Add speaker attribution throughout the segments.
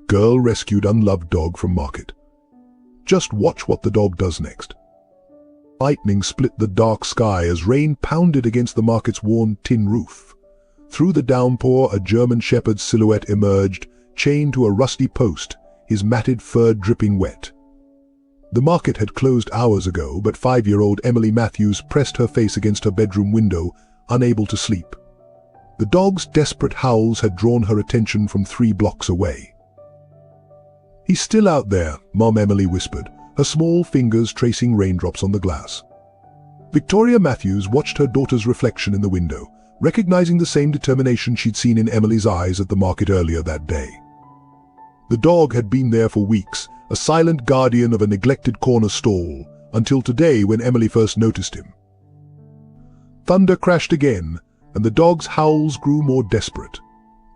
Speaker 1: Girl rescued unloved dog from market. Just watch what the dog does next. Lightning split the dark sky as rain pounded against the market's worn tin roof. Through the downpour, a German shepherd's silhouette emerged, chained to a rusty post, his matted fur dripping wet. The market had closed hours ago, but 5-year-old Emily Matthews pressed her face against her bedroom window, unable to sleep. The dog's desperate howls had drawn her attention from 3 blocks away. "He's still out there," Mom Emily whispered, her small fingers tracing raindrops on the glass. Victoria Matthews watched her daughter's reflection in the window, recognizing the same determination she'd seen in Emily's eyes at the market earlier that day. The dog had been there for weeks, a silent guardian of a neglected corner stall, until today when Emily first noticed him. Thunder crashed again, and the dog's howls grew more desperate.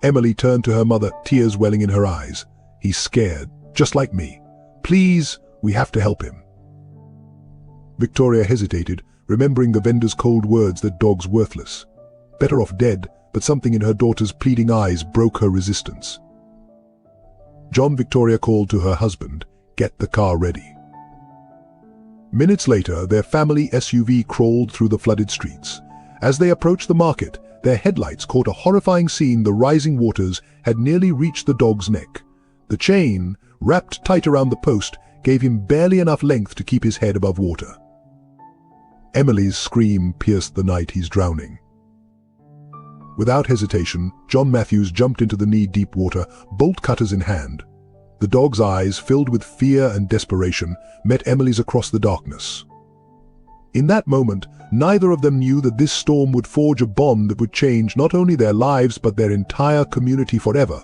Speaker 1: Emily turned to her mother, tears welling in her eyes. "He's scared, just like me. Please, we have to help him." Victoria hesitated, remembering the vendor's cold words that dog's worthless. Better off dead, but something in her daughter's pleading eyes broke her resistance. John, Victoria called to her husband, "Get the car ready." Minutes later, their family SUV crawled through the flooded streets. As they approached the market, their headlights caught a horrifying scene. The rising waters had nearly reached the dog's neck. The chain, wrapped tight around the post, gave him barely enough length to keep his head above water. Emily's scream pierced the night. "He's drowning." Without hesitation, John Matthews jumped into the knee-deep water, bolt cutters in hand. The dog's eyes, filled with fear and desperation, met Emily's across the darkness. In that moment, neither of them knew that this storm would forge a bond that would change not only their lives but their entire community forever.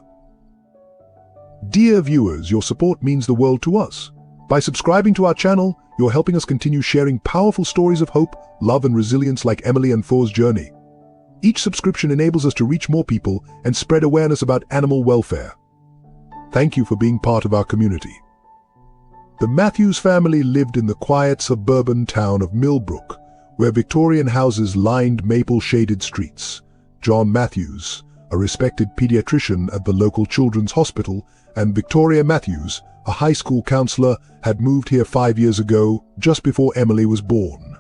Speaker 1: Dear viewers, your support means the world to us. By subscribing to our channel, you're helping us continue sharing powerful stories of hope, love, and resilience like Emily and Thor's journey. Each subscription enables us to reach more people and spread awareness about animal welfare. Thank you for being part of our community. The Matthews family lived in the quiet suburban town of Millbrook, where Victorian houses lined maple-shaded streets. John Matthews, a respected pediatrician at the local children's hospital, and Victoria Matthews, a high school counselor, had moved here 5 years ago, just before Emily was born.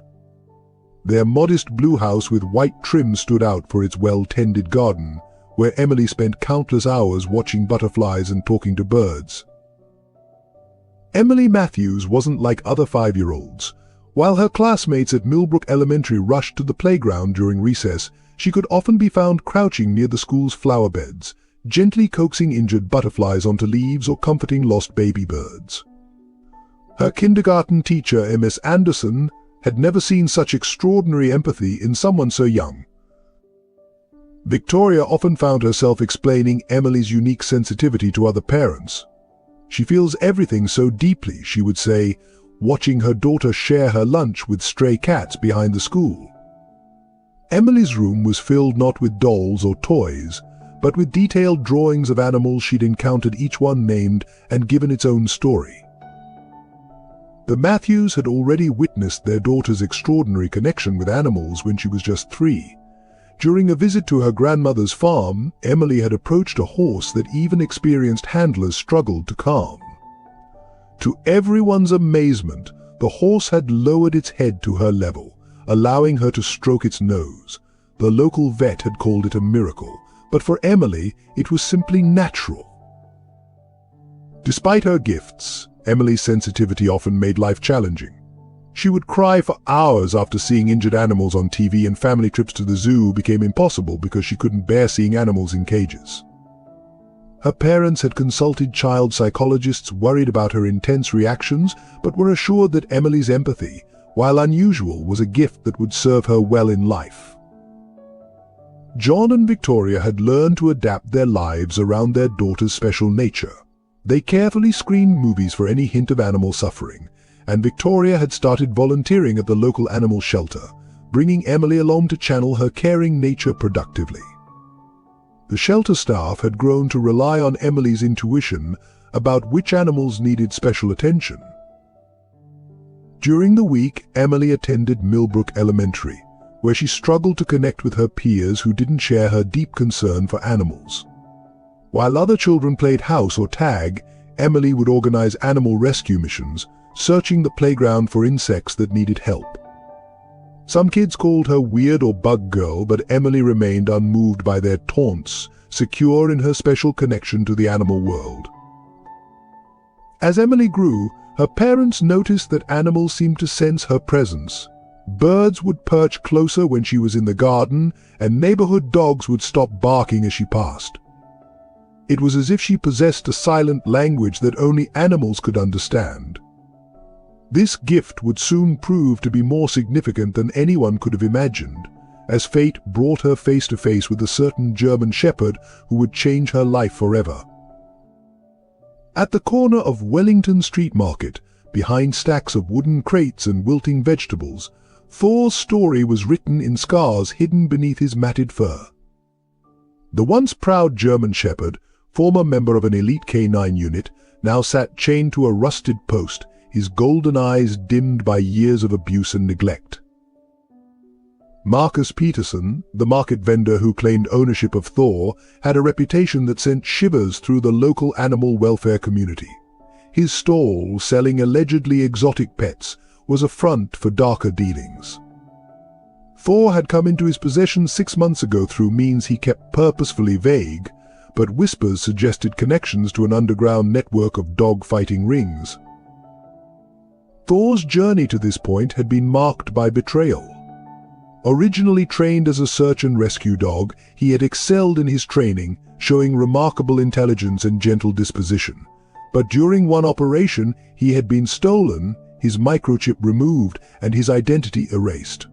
Speaker 1: Their modest blue house with white trim stood out for its well-tended garden, where Emily spent countless hours watching butterflies and talking to birds. Emily Matthews wasn't like other 5-year-olds. While her classmates at Millbrook Elementary rushed to the playground during recess, she could often be found crouching near the school's flower beds, gently coaxing injured butterflies onto leaves or comforting lost baby birds. Her kindergarten teacher, Ms. Anderson, had never seen such extraordinary empathy in someone so young. Victoria often found herself explaining Emily's unique sensitivity to other parents. "She feels everything so deeply," she would say, watching her daughter share her lunch with stray cats behind the school. Emily's room was filled not with dolls or toys, but with detailed drawings of animals she'd encountered, each one named and given its own story. The Matthews had already witnessed their daughter's extraordinary connection with animals when she was just 3. During a visit to her grandmother's farm, Emily had approached a horse that even experienced handlers struggled to calm. To everyone's amazement, the horse had lowered its head to her level, allowing her to stroke its nose. The local vet had called it a miracle, but for Emily, it was simply natural. Despite her gifts, Emily's sensitivity often made life challenging. She would cry for hours after seeing injured animals on TV, and family trips to the zoo became impossible because she couldn't bear seeing animals in cages. Her parents had consulted child psychologists worried about her intense reactions, but were assured that Emily's empathy, while unusual, was a gift that would serve her well in life. John and Victoria had learned to adapt their lives around their daughter's special nature. They carefully screened movies for any hint of animal suffering, and Victoria had started volunteering at the local animal shelter, bringing Emily along to channel her caring nature productively. The shelter staff had grown to rely on Emily's intuition about which animals needed special attention. During the week, Emily attended Millbrook Elementary, where she struggled to connect with her peers who didn't share her deep concern for animals. While other children played house or tag, Emily would organize animal rescue missions, searching the playground for insects that needed help. Some kids called her weird or bug girl, but Emily remained unmoved by their taunts, secure in her special connection to the animal world. As Emily grew, her parents noticed that animals seemed to sense her presence. Birds would perch closer when she was in the garden, and neighborhood dogs would stop barking as she passed. It was as if she possessed a silent language that only animals could understand. This gift would soon prove to be more significant than anyone could have imagined, as fate brought her face to face with a certain German shepherd who would change her life forever. At the corner of Wellington Street Market, behind stacks of wooden crates and wilting vegetables, Thor's story was written in scars hidden beneath his matted fur. The once proud German shepherd, former member of an elite canine unit, now sat chained to a rusted post, his golden eyes dimmed by years of abuse and neglect. Marcus Peterson, the market vendor who claimed ownership of Thor, had a reputation that sent shivers through the local animal welfare community. His stall, selling allegedly exotic pets, was a front for darker dealings. Thor had come into his possession 6 months ago through means he kept purposefully vague, but whispers suggested connections to an underground network of dog-fighting rings. Thor's journey to this point had been marked by betrayal. Originally trained as a search and rescue dog, he had excelled in his training, showing remarkable intelligence and gentle disposition. But during one operation, he had been stolen, his microchip removed, and his identity erased.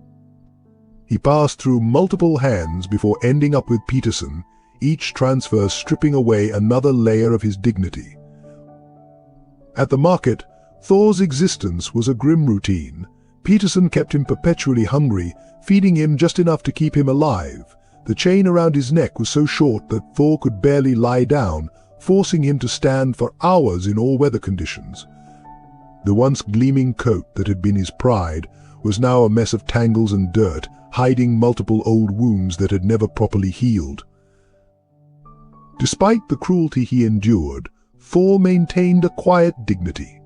Speaker 1: He passed through multiple hands before ending up with Peterson, each transfer stripping away another layer of his dignity. At the market, Thor's existence was a grim routine. Peterson kept him perpetually hungry, feeding him just enough to keep him alive. The chain around his neck was so short that Thor could barely lie down, forcing him to stand for hours in all weather conditions. The once gleaming coat that had been his pride was now a mess of tangles and dirt, hiding multiple old wounds that had never properly healed. Despite the cruelty he endured, Thor maintained a quiet dignity.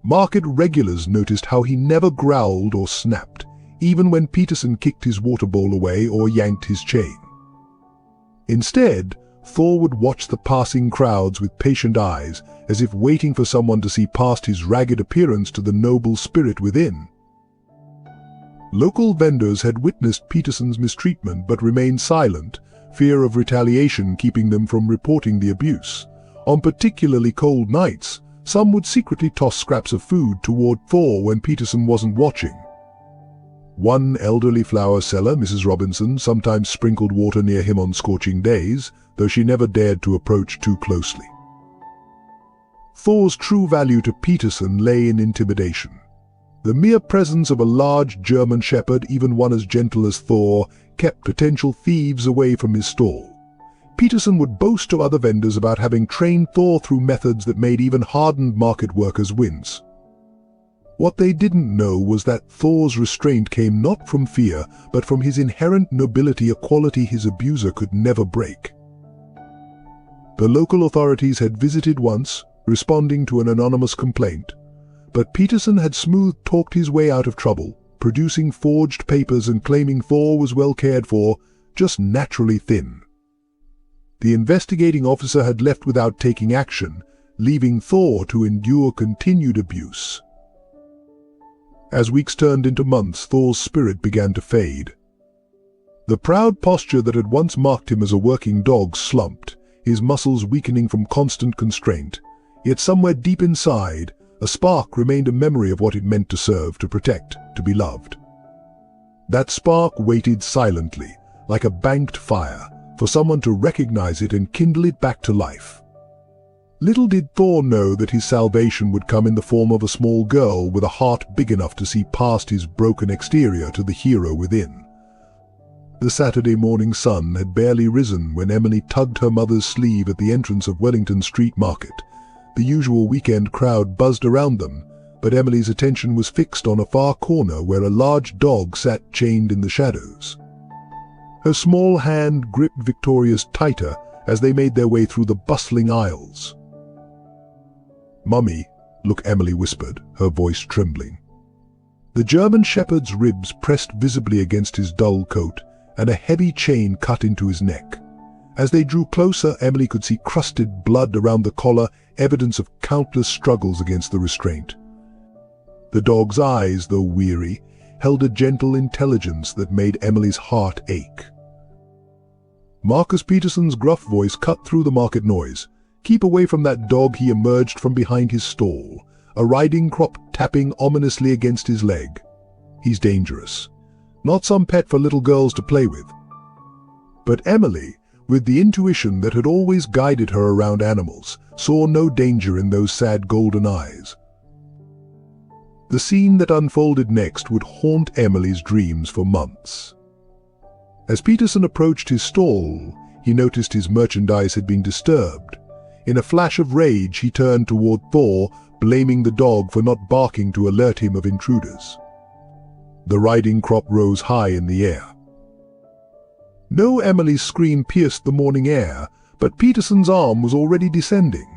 Speaker 1: Market regulars noticed how he never growled or snapped, even when Peterson kicked his water bowl away or yanked his chain. Instead, Thor would watch the passing crowds with patient eyes, as if waiting for someone to see past his ragged appearance to the noble spirit within. Local vendors had witnessed Peterson's mistreatment but remained silent, fear of retaliation keeping them from reporting the abuse. On particularly cold nights, some would secretly toss scraps of food toward Thor when Peterson wasn't watching. One elderly flower seller, Mrs. Robinson, sometimes sprinkled water near him on scorching days, though she never dared to approach too closely. Thor's true value to Peterson lay in intimidation. The mere presence of a large German shepherd, even one as gentle as Thor, kept potential thieves away from his stall. Peterson would boast to other vendors about having trained Thor through methods that made even hardened market workers wince. What they didn't know was that Thor's restraint came not from fear, but from his inherent nobility, a quality his abuser could never break. The local authorities had visited once, responding to an anonymous complaint, but Peterson had smooth-talked his way out of trouble, producing forged papers and claiming Thor was well cared for, just naturally thin. The investigating officer had left without taking action, leaving Thor to endure continued abuse. As weeks turned into months, Thor's spirit began to fade. The proud posture that had once marked him as a working dog slumped, his muscles weakening from constant constraint. Yet somewhere deep inside, a spark remained, a memory of what it meant to serve, to protect, to be loved. That spark waited silently, like a banked fire, for someone to recognize it and kindle it back to life. Little did Thor know that his salvation would come in the form of a small girl with a heart big enough to see past his broken exterior to the hero within. The Saturday morning sun had barely risen when Emily tugged her mother's sleeve at the entrance of Wellington Street Market. The usual weekend crowd buzzed around them, but Emily's attention was fixed on a far corner where a large dog sat chained in the shadows. Her small hand gripped Victoria's tighter as they made their way through the bustling aisles. "Mummy," look, Emily whispered, her voice trembling. The German shepherd's ribs pressed visibly against his dull coat, and a heavy chain cut into his neck. As they drew closer, Emily could see crusted blood around the collar, evidence of countless struggles against the restraint. The dog's eyes, though weary, held a gentle intelligence that made Emily's heart ache. Marcus Peterson's gruff voice cut through the market noise. "Keep away from that dog." He emerged from behind his stall, a riding crop tapping ominously against his leg. "He's dangerous. Not some pet for little girls to play with." But Emily, with the intuition that had always guided her around animals, saw no danger in those sad golden eyes. The scene that unfolded next would haunt Emily's dreams for months. As Peterson approached his stall, he noticed his merchandise had been disturbed. In a flash of rage, he turned toward Thor, blaming the dog for not barking to alert him of intruders. The riding crop rose high in the air. No, Emily's scream pierced the morning air, but Peterson's arm was already descending.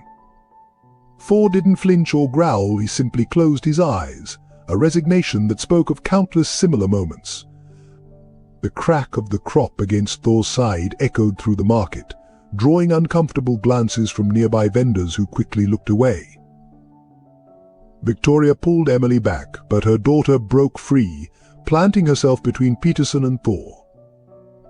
Speaker 1: Thor didn't flinch or growl, he simply closed his eyes, a resignation that spoke of countless similar moments. The crack of the crop against Thor's side echoed through the market, drawing uncomfortable glances from nearby vendors who quickly looked away. Victoria pulled Emily back, but her daughter broke free, planting herself between Peterson and Thor.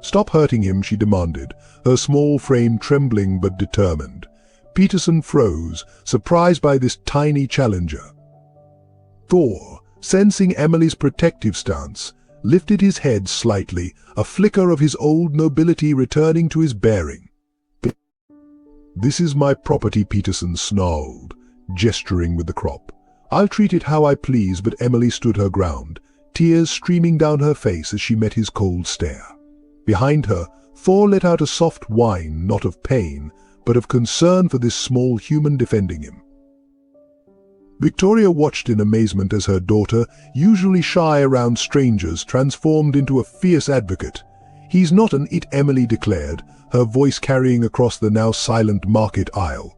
Speaker 1: "Stop hurting him," she demanded, her small frame trembling but determined. Peterson froze, surprised by this tiny challenger. Thor, sensing Emily's protective stance, lifted his head slightly, a flicker of his old nobility returning to his bearing. "This is my property," Peterson snarled, gesturing with the crop. "I'll treat it how I please," but Emily stood her ground, tears streaming down her face as she met his cold stare. Behind her, Thor let out a soft whine, not of pain, but of concern for this small human defending him. Victoria watched in amazement as her daughter, usually shy around strangers, transformed into a fierce advocate. "He's not an it," Emily declared, her voice carrying across the now silent market aisle.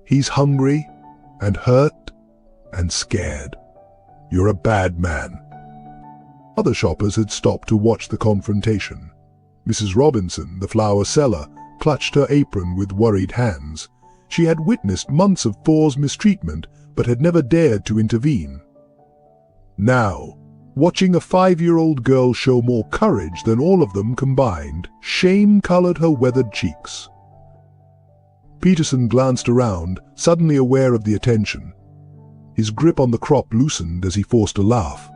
Speaker 1: "He's hungry and hurt and scared. You're a bad man." Other shoppers had stopped to watch the confrontation. Mrs. Robinson, the flower seller, clutched her apron with worried hands. She had witnessed months of Thor's mistreatment, but had never dared to intervene. Now, watching a 5-year-old girl show more courage than all of them combined, shame colored her weathered cheeks. Peterson glanced around, suddenly aware of the attention. His grip on the crop loosened as he forced a laugh.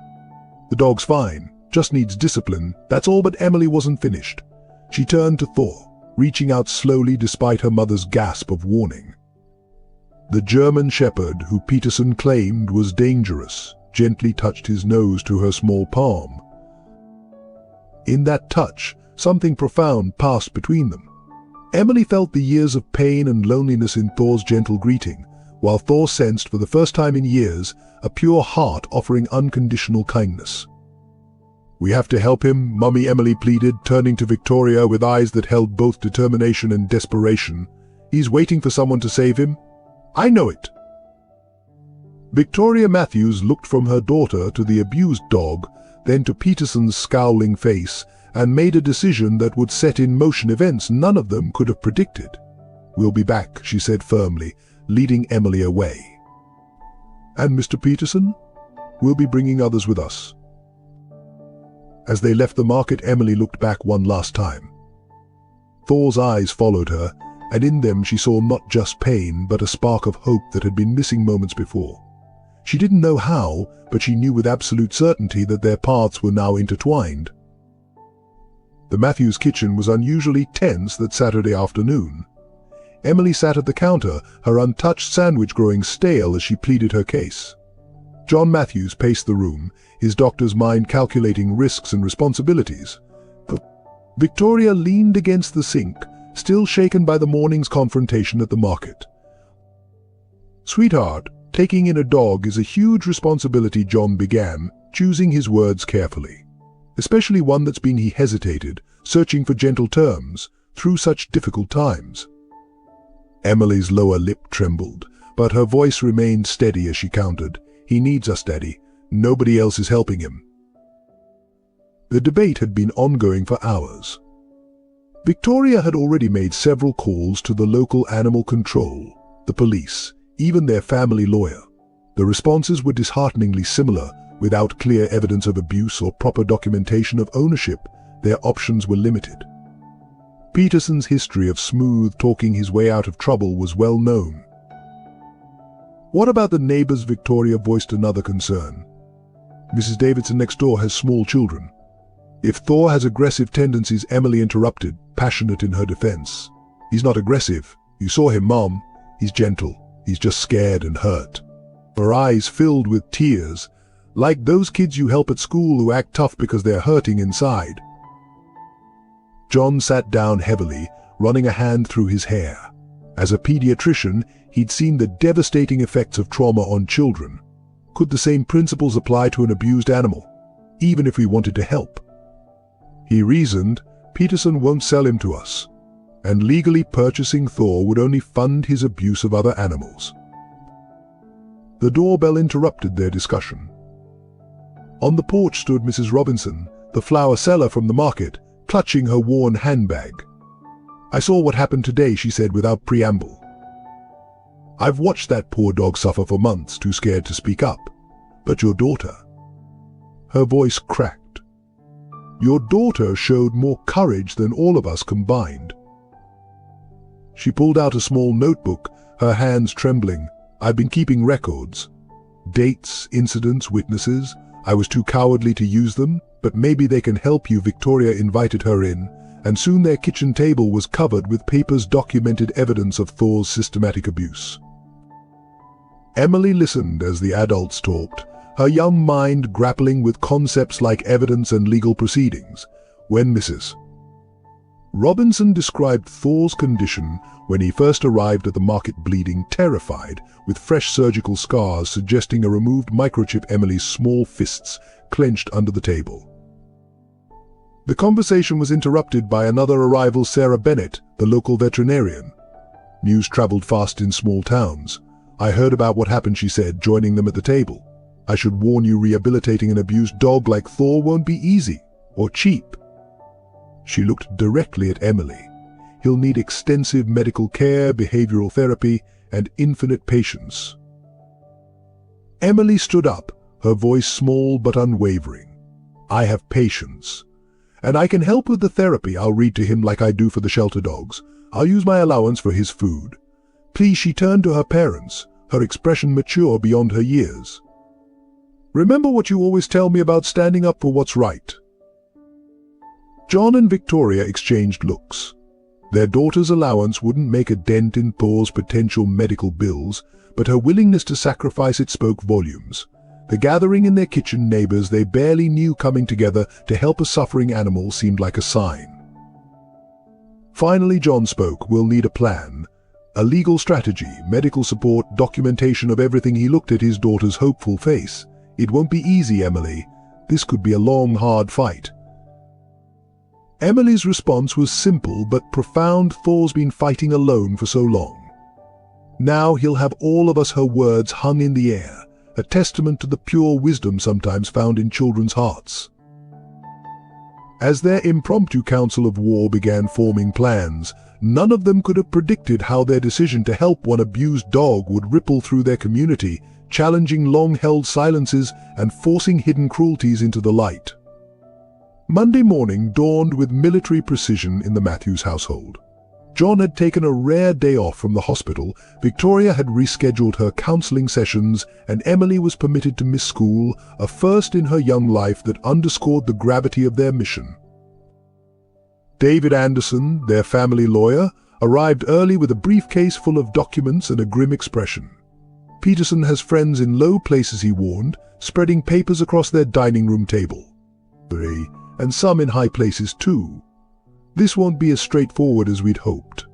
Speaker 1: "The dog's fine, just needs discipline, that's all." But Emily wasn't finished. She turned to Thor, reaching out slowly despite her mother's gasp of warning. The German shepherd, who Peterson claimed was dangerous, gently touched his nose to her small palm. In that touch, something profound passed between them. Emily felt the years of pain and loneliness in Thor's gentle greeting, while Thor sensed, for the first time in years, a pure heart offering unconditional kindness. "We have to help him," Mummy Emily pleaded, turning to Victoria with eyes that held both determination and desperation. "He's waiting for someone to save him." "I know it." Victoria Matthews looked from her daughter to the abused dog, then to Peterson's scowling face, and made a decision that would set in motion events none of them could have predicted. "We'll be back," she said firmly, leading Emily away. "And Mr. Peterson? We'll be bringing others with us." As they left the market, Emily looked back one last time. Thor's eyes followed her, and in them she saw not just pain, but a spark of hope that had been missing moments before. She didn't know how, but she knew with absolute certainty that their paths were now intertwined. The Matthews kitchen was unusually tense that Saturday afternoon. Emily sat at the counter, her untouched sandwich growing stale as she pleaded her case. John Matthews paced the room, his doctor's mind calculating risks and responsibilities. Victoria leaned against the sink, still shaken by the morning's confrontation at the market. "Sweetheart, taking in a dog is a huge responsibility," John began, choosing his words carefully. "Especially one that's been," he hesitated, searching for gentle terms, through such difficult times. Emily's lower lip trembled, but her voice remained steady as she countered. "He needs us, Daddy. Nobody else is helping him." The debate had been ongoing for hours. Victoria had already made several calls to the local animal control, the police, even their family lawyer. The responses were dishearteningly similar. Without clear evidence of abuse or proper documentation of ownership, their options were limited. Peterson's history of smooth talking his way out of trouble was well known. "What about the neighbors?" Victoria voiced another concern. "Mrs. Davidson next door has small children." "If Thor has aggressive tendencies," Emily interrupted, passionate in her defense. "He's not aggressive. You saw him, Mom. He's gentle. He's just scared and hurt." Her eyes filled with tears, like those kids you help at school who act tough because they're hurting inside. John sat down heavily, running a hand through his hair. As a pediatrician, he'd seen the devastating effects of trauma on children. Could the same principles apply to an abused animal, even if we wanted to help? He reasoned, Peterson won't sell him to us, and legally purchasing Thor would only fund his abuse of other animals. The doorbell interrupted their discussion. On the porch stood Mrs. Robinson, the flower seller from the market, clutching her worn handbag. "I saw what happened today," she said without preamble. "I've watched that poor dog suffer for months, too scared to speak up. But your daughter..." Her voice cracked. "Your daughter showed more courage than all of us combined." She pulled out a small notebook, her hands trembling. "I've been keeping records. Dates, incidents, witnesses. I was too cowardly to use them, but maybe they can help you." Victoria invited her in, and soon their kitchen table was covered with papers documented evidence of Thor's systematic abuse. Emily listened as the adults talked, her young mind grappling with concepts like evidence and legal proceedings. When Mrs. Robinson described Thor's condition when he first arrived at the market, bleeding, terrified, with fresh surgical scars suggesting a removed microchip, Emily's small fists clenched under the table. The conversation was interrupted by another arrival, Sarah Bennett, the local veterinarian. News traveled fast in small towns. "I heard about what happened," she said, joining them at the table. "I should warn you, rehabilitating an abused dog like Thor won't be easy or cheap." She looked directly at Emily. "He'll need extensive medical care, behavioral therapy, and infinite patience." Emily stood up, her voice small but unwavering. "I have patience. And I can help with the therapy. I'll read to him like I do for the shelter dogs. I'll use my allowance for his food. Please." She turned to her parents, her expression mature beyond her years. "Remember what you always tell me about standing up for what's right." John and Victoria exchanged looks. Their daughter's allowance wouldn't make a dent in Thor's potential medical bills, but her willingness to sacrifice it spoke volumes. The gathering in their kitchen, neighbors they barely knew coming together to help a suffering animal, seemed like a sign. Finally, John spoke. "We'll need a plan. A legal strategy, medical support, documentation of everything." He looked at his daughter's hopeful face. "It won't be easy, Emily. This could be a long, hard fight." Emily's response was simple but profound. "Thor's been fighting alone for so long. Now he'll have all of us." Her words hung in the air, a testament to the pure wisdom sometimes found in children's hearts. As their impromptu council of war began forming plans, none of them could have predicted how their decision to help one abused dog would ripple through their community, challenging long-held silences and forcing hidden cruelties into the light. Monday morning dawned with military precision in the Matthews household. John had taken a rare day off from the hospital, Victoria had rescheduled her counseling sessions, and Emily was permitted to miss school, a first in her young life that underscored the gravity of their mission. David Anderson, their family lawyer, arrived early with a briefcase full of documents and a grim expression. "Peterson has friends in low places," he warned, spreading papers across their dining room table. "And some in high places too. This won't be as straightforward as we'd hoped."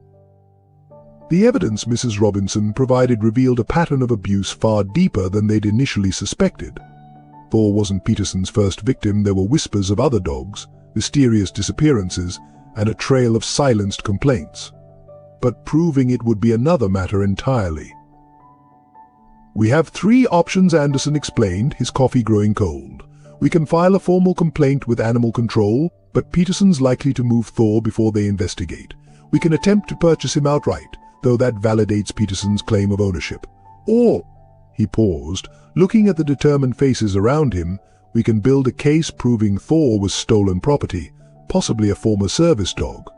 Speaker 1: The evidence Mrs. Robinson provided revealed a pattern of abuse far deeper than they'd initially suspected. Thor wasn't Peterson's first victim. There were whispers of other dogs, mysterious disappearances, and a trail of silenced complaints. But proving it would be another matter entirely. "We have 3 options," Anderson explained, his coffee growing cold. "We can file a formal complaint with animal control, but Peterson's likely to move Thor before they investigate. We can attempt to purchase him outright, though that validates Peterson's claim of ownership. Or," he paused, looking at the determined faces around him, "we can build a case proving Thor was stolen property, possibly a former service dog."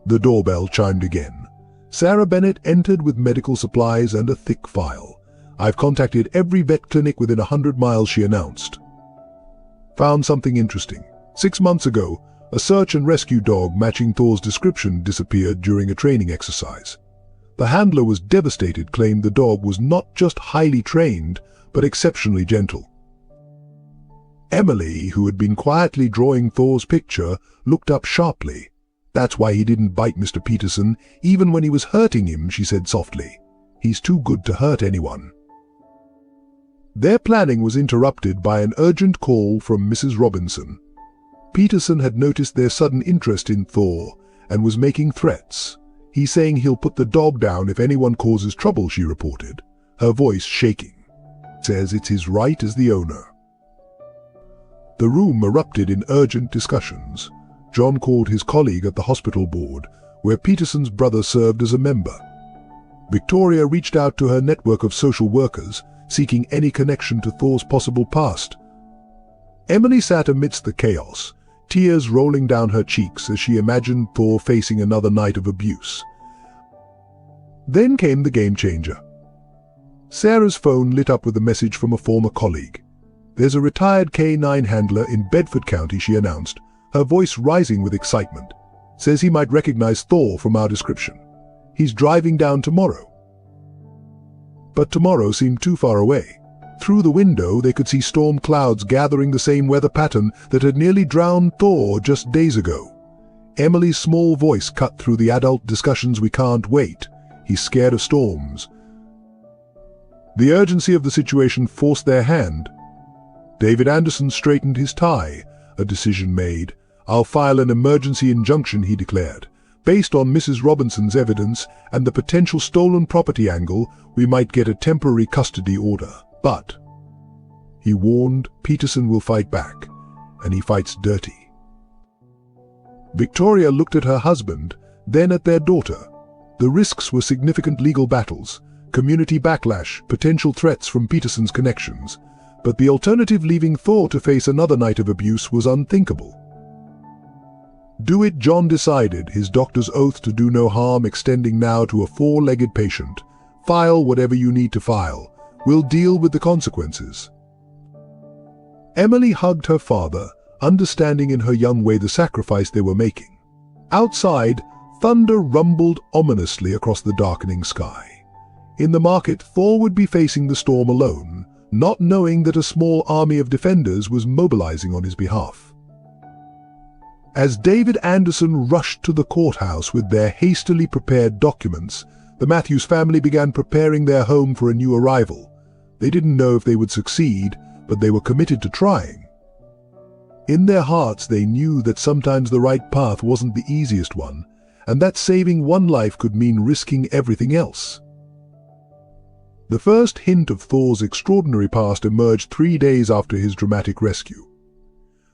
Speaker 1: The doorbell chimed again. Sarah Bennett entered with medical supplies and a thick file. "I've contacted every vet clinic within 100 miles, she announced. "Found something interesting. 6 months ago, a search and rescue dog matching Thor's description disappeared during a training exercise. The handler was devastated, claimed the dog was not just highly trained, but exceptionally gentle." Emily, who had been quietly drawing Thor's picture, looked up sharply. "That's why he didn't bite Mr. Peterson, even when he was hurting him," she said softly. "He's too good to hurt anyone." Their planning was interrupted by an urgent call from Mrs. Robinson. Peterson had noticed their sudden interest in Thor and was making threats. "He's saying he'll put the dog down if anyone causes trouble," she reported, her voice shaking. "Says it's his right as the owner." The room erupted in urgent discussions. John called his colleague at the hospital board, where Peterson's brother served as a member. Victoria reached out to her network of social workers, seeking any connection to Thor's possible past. Emily sat amidst the chaos, tears rolling down her cheeks as she imagined Thor facing another night of abuse. Then came the game changer. Sarah's phone lit up with a message from a former colleague. "There's a retired K9 handler in Bedford County," she announced, her voice rising with excitement. "Says he might recognize Thor from our description. He's driving down tomorrow." But tomorrow seemed too far away. Through the window they could see storm clouds gathering, the same weather pattern that had nearly drowned Thor just days ago. Emily's small voice cut through the adult discussions. "We can't wait. He's scared of storms." The urgency of the situation forced their hand. David Anderson straightened his tie, a decision made. "I'll file an emergency injunction," he declared. "Based on Mrs. Robinson's evidence and the potential stolen property angle, we might get a temporary custody order. But," he warned, "Peterson will fight back, and he fights dirty." Victoria looked at her husband, then at their daughter. The risks were significant legal battles, community backlash, potential threats from Peterson's connections. But the alternative, leaving Thor to face another night of abuse, was unthinkable. "Do it," John decided, his doctor's oath to do no harm extending now to a 4-legged patient. "File whatever you need to file. We'll deal with the consequences." Emily hugged her father, understanding in her young way the sacrifice they were making. Outside, thunder rumbled ominously across the darkening sky. In the market, Thor would be facing the storm alone, not knowing that a small army of defenders was mobilizing on his behalf. As David Anderson rushed to the courthouse with their hastily prepared documents, the Matthews family began preparing their home for a new arrival. They didn't know if they would succeed, but they were committed to trying. In their hearts they knew that sometimes the right path wasn't the easiest one, and that saving one life could mean risking everything else. The first hint of Thor's extraordinary past emerged 3 days after his dramatic rescue.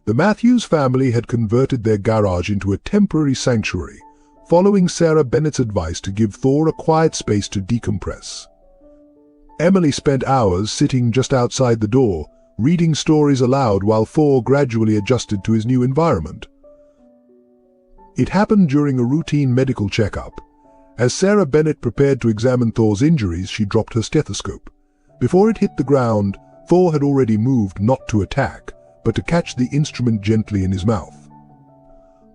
Speaker 1: The Matthews family had converted their garage into a temporary sanctuary, following Sarah Bennett's advice to give Thor a quiet space to decompress. Emily spent hours sitting just outside the door, reading stories aloud while Thor gradually adjusted to his new environment. It happened during a routine medical checkup. As Sarah Bennett prepared to examine Thor's injuries, she dropped her stethoscope. Before it hit the ground, Thor had already moved, not to attack, but to catch the instrument gently in his mouth.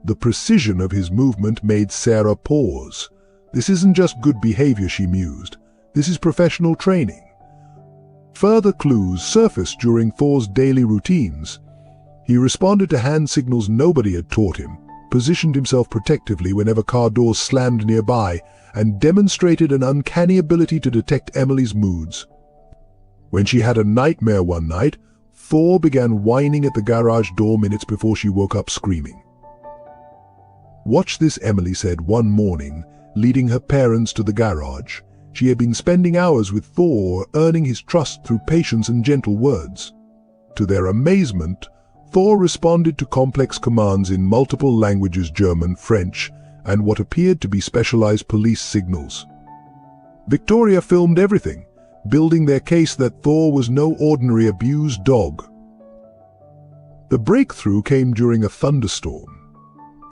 Speaker 1: The precision of his movement made Sarah pause. "This isn't just good behavior," she mused. "This is professional training." Further clues surfaced during Thor's daily routines. He responded to hand signals nobody had taught him, positioned himself protectively whenever car doors slammed nearby, and demonstrated an uncanny ability to detect Emily's moods. When she had a nightmare one night, Thor began whining at the garage door minutes before she woke up screaming. "Watch this," Emily said one morning, leading her parents to the garage. She had been spending hours with Thor, earning his trust through patience and gentle words. To their amazement, Thor responded to complex commands in multiple languages: German, French, and what appeared to be specialized police signals. Victoria filmed everything, building their case that Thor was no ordinary abused dog. The breakthrough came during a thunderstorm.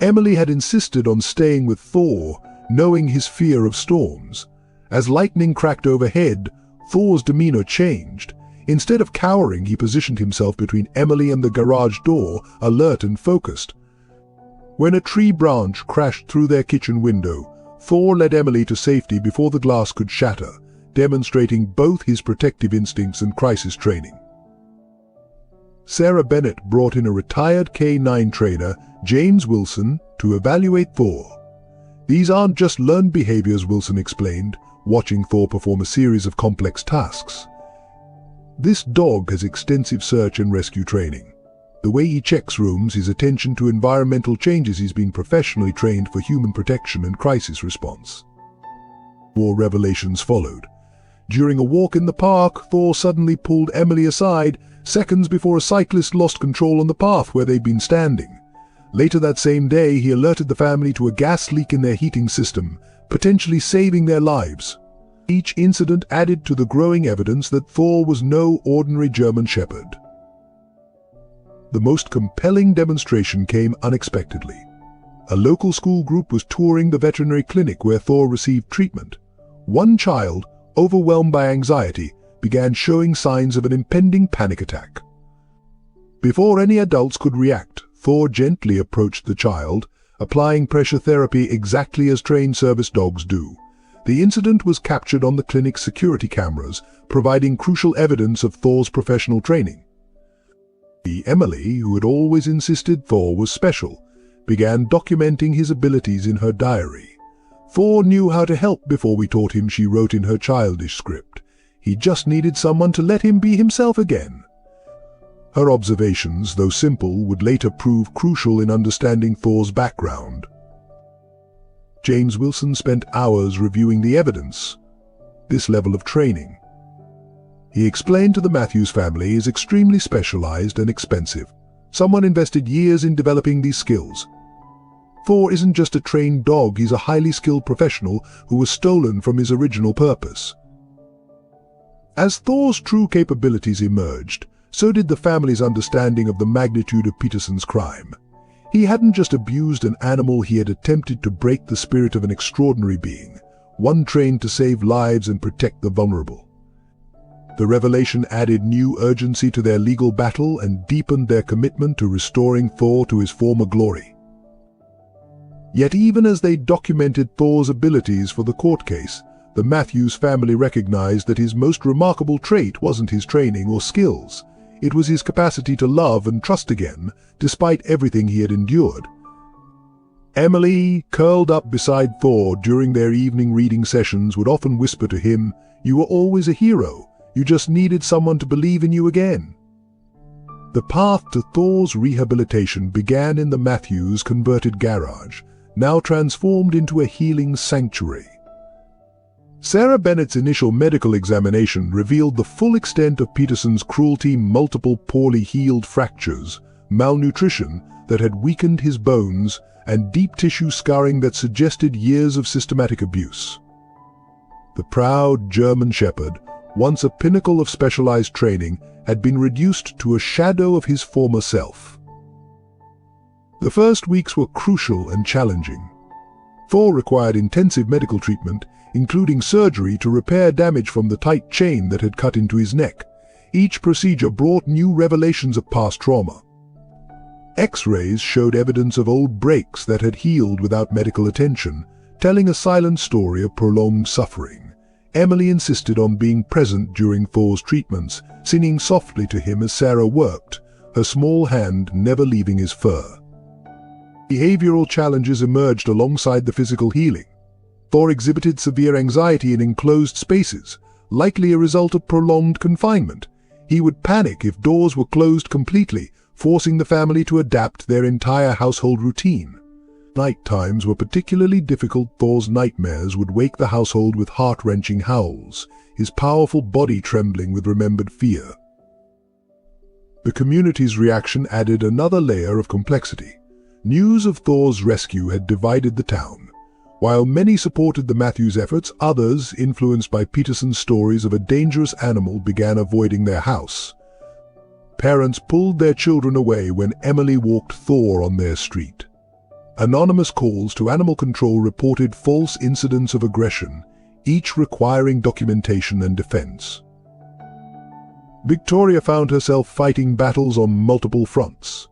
Speaker 1: Emily had insisted on staying with Thor, knowing his fear of storms. As lightning cracked overhead, Thor's demeanor changed. Instead of cowering, he positioned himself between Emily and the garage door, alert and focused. When a tree branch crashed through their kitchen window, Thor led Emily to safety before the glass could shatter, demonstrating both his protective instincts and crisis training. Sarah Bennett brought in a retired K-9 trainer, James Wilson, to evaluate Thor. "These aren't just learned behaviors," Wilson explained, watching Thor perform a series of complex tasks. "This dog has extensive search and rescue training. The way he checks rooms, his attention to environmental changes, he's been professionally trained for human protection and crisis response." More revelations followed. During a walk in the park, Thor suddenly pulled Emily aside, seconds before a cyclist lost control on the path where they'd been standing. Later that same day, he alerted the family to a gas leak in their heating system, potentially saving their lives. Each incident added to the growing evidence that Thor was no ordinary German Shepherd. The most compelling demonstration came unexpectedly. A local school group was touring the veterinary clinic where Thor received treatment. One child, overwhelmed by anxiety, began showing signs of an impending panic attack. Before any adults could react, Thor gently approached the child, applying pressure therapy exactly as trained service dogs do. The incident was captured on the clinic's security cameras, providing crucial evidence of Thor's professional training. Emily, who had always insisted Thor was special, began documenting his abilities in her diary. "Thor knew how to help before we taught him," she wrote in her childish script. "He just needed someone to let him be himself again." Her observations, though simple, would later prove crucial in understanding Thor's background. James Wilson spent hours reviewing the evidence. This level of training, he explained to the Matthews family, is extremely specialized and expensive. Someone invested years in developing these skills. Thor isn't just a trained dog, he's a highly skilled professional who was stolen from his original purpose. As Thor's true capabilities emerged, so did the family's understanding of the magnitude of Peterson's crime. He hadn't just abused an animal, he had attempted to break the spirit of an extraordinary being, one trained to save lives and protect the vulnerable. The revelation added new urgency to their legal battle and deepened their commitment to restoring Thor to his former glory. Yet even as they documented Thor's abilities for the court case, the Matthews family recognized that his most remarkable trait wasn't his training or skills. It was his capacity to love and trust again, despite everything he had endured. Emily, curled up beside Thor during their evening reading sessions, would often whisper to him, "You were always a hero. You just needed someone to believe in you again." The path to Thor's rehabilitation began in the Matthews' converted garage, now transformed into a healing sanctuary. Sarah Bennett's initial medical examination revealed the full extent of Peterson's cruelty: multiple poorly healed fractures, malnutrition that had weakened his bones, and deep tissue scarring that suggested years of systematic abuse. The proud German Shepherd, once a pinnacle of specialized training, had been reduced to a shadow of his former self. The first weeks were crucial and challenging. Thor required intensive medical treatment, including surgery to repair damage from the tight chain that had cut into his neck. Each procedure brought new revelations of past trauma. X-rays showed evidence of old breaks that had healed without medical attention, telling a silent story of prolonged suffering. Emily insisted on being present during Thor's treatments, singing softly to him as Sarah worked, her small hand never leaving his fur. Behavioral challenges emerged alongside the physical healing. Thor exhibited severe anxiety in enclosed spaces, likely a result of prolonged confinement. He would panic if doors were closed completely, forcing the family to adapt their entire household routine. Night times were particularly difficult. Thor's nightmares would wake the household with heart-wrenching howls, his powerful body trembling with remembered fear. The community's reaction added another layer of complexity. News of Thor's rescue had divided the town. While many supported the Matthews efforts, others, influenced by Peterson's stories of a dangerous animal, began avoiding their house. Parents pulled their children away when Emily walked Thor on their street. Anonymous calls to animal control reported false incidents of aggression, each requiring documentation and defense. Victoria found herself fighting battles on multiple fronts.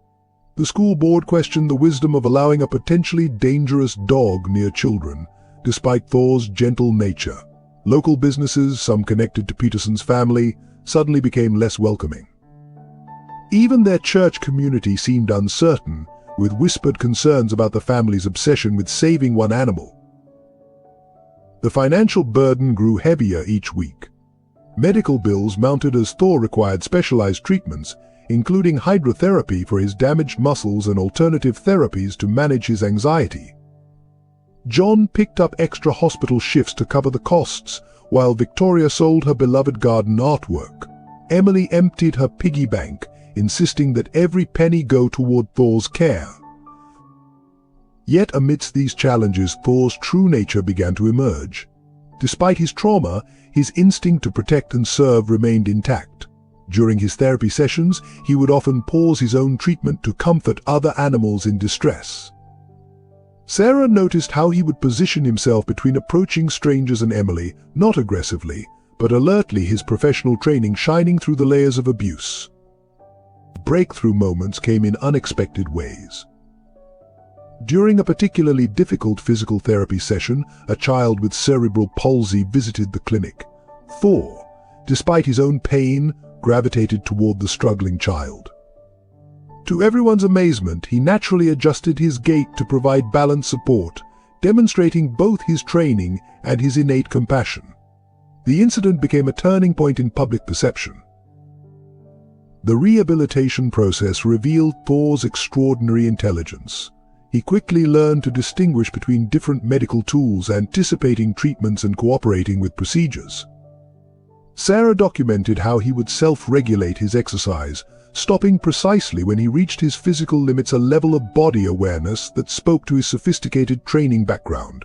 Speaker 1: The school board questioned the wisdom of allowing a potentially dangerous dog near children, despite Thor's gentle nature. Local businesses, some connected to Peterson's family, suddenly became less welcoming. Even their church community seemed uncertain, with whispered concerns about the family's obsession with saving one animal. The financial burden grew heavier each week. Medical bills mounted as Thor required specialized treatments, including hydrotherapy for his damaged muscles and alternative therapies to manage his anxiety. John picked up extra hospital shifts to cover the costs, while Victoria sold her beloved garden artwork. Emily emptied her piggy bank, insisting that every penny go toward Thor's care. Yet amidst these challenges, Thor's true nature began to emerge. Despite his trauma, his instinct to protect and serve remained intact. During his therapy sessions, he would often pause his own treatment to comfort other animals in distress. Sarah noticed how he would position himself between approaching strangers and Emily, not aggressively, but alertly, his professional training shining through the layers of abuse. Breakthrough moments came in unexpected ways. During a particularly difficult physical therapy session, a child with cerebral palsy visited the clinic. Thor, despite his own pain, gravitated toward the struggling child. To everyone's amazement, he naturally adjusted his gait to provide balanced support, demonstrating both his training and his innate compassion. The incident became a turning point in public perception. The rehabilitation process revealed Thor's extraordinary intelligence. He quickly learned to distinguish between different medical tools, anticipating treatments and cooperating with procedures. Sarah documented how he would self-regulate his exercise, stopping precisely when he reached his physical limits, a level of body awareness that spoke to his sophisticated training background.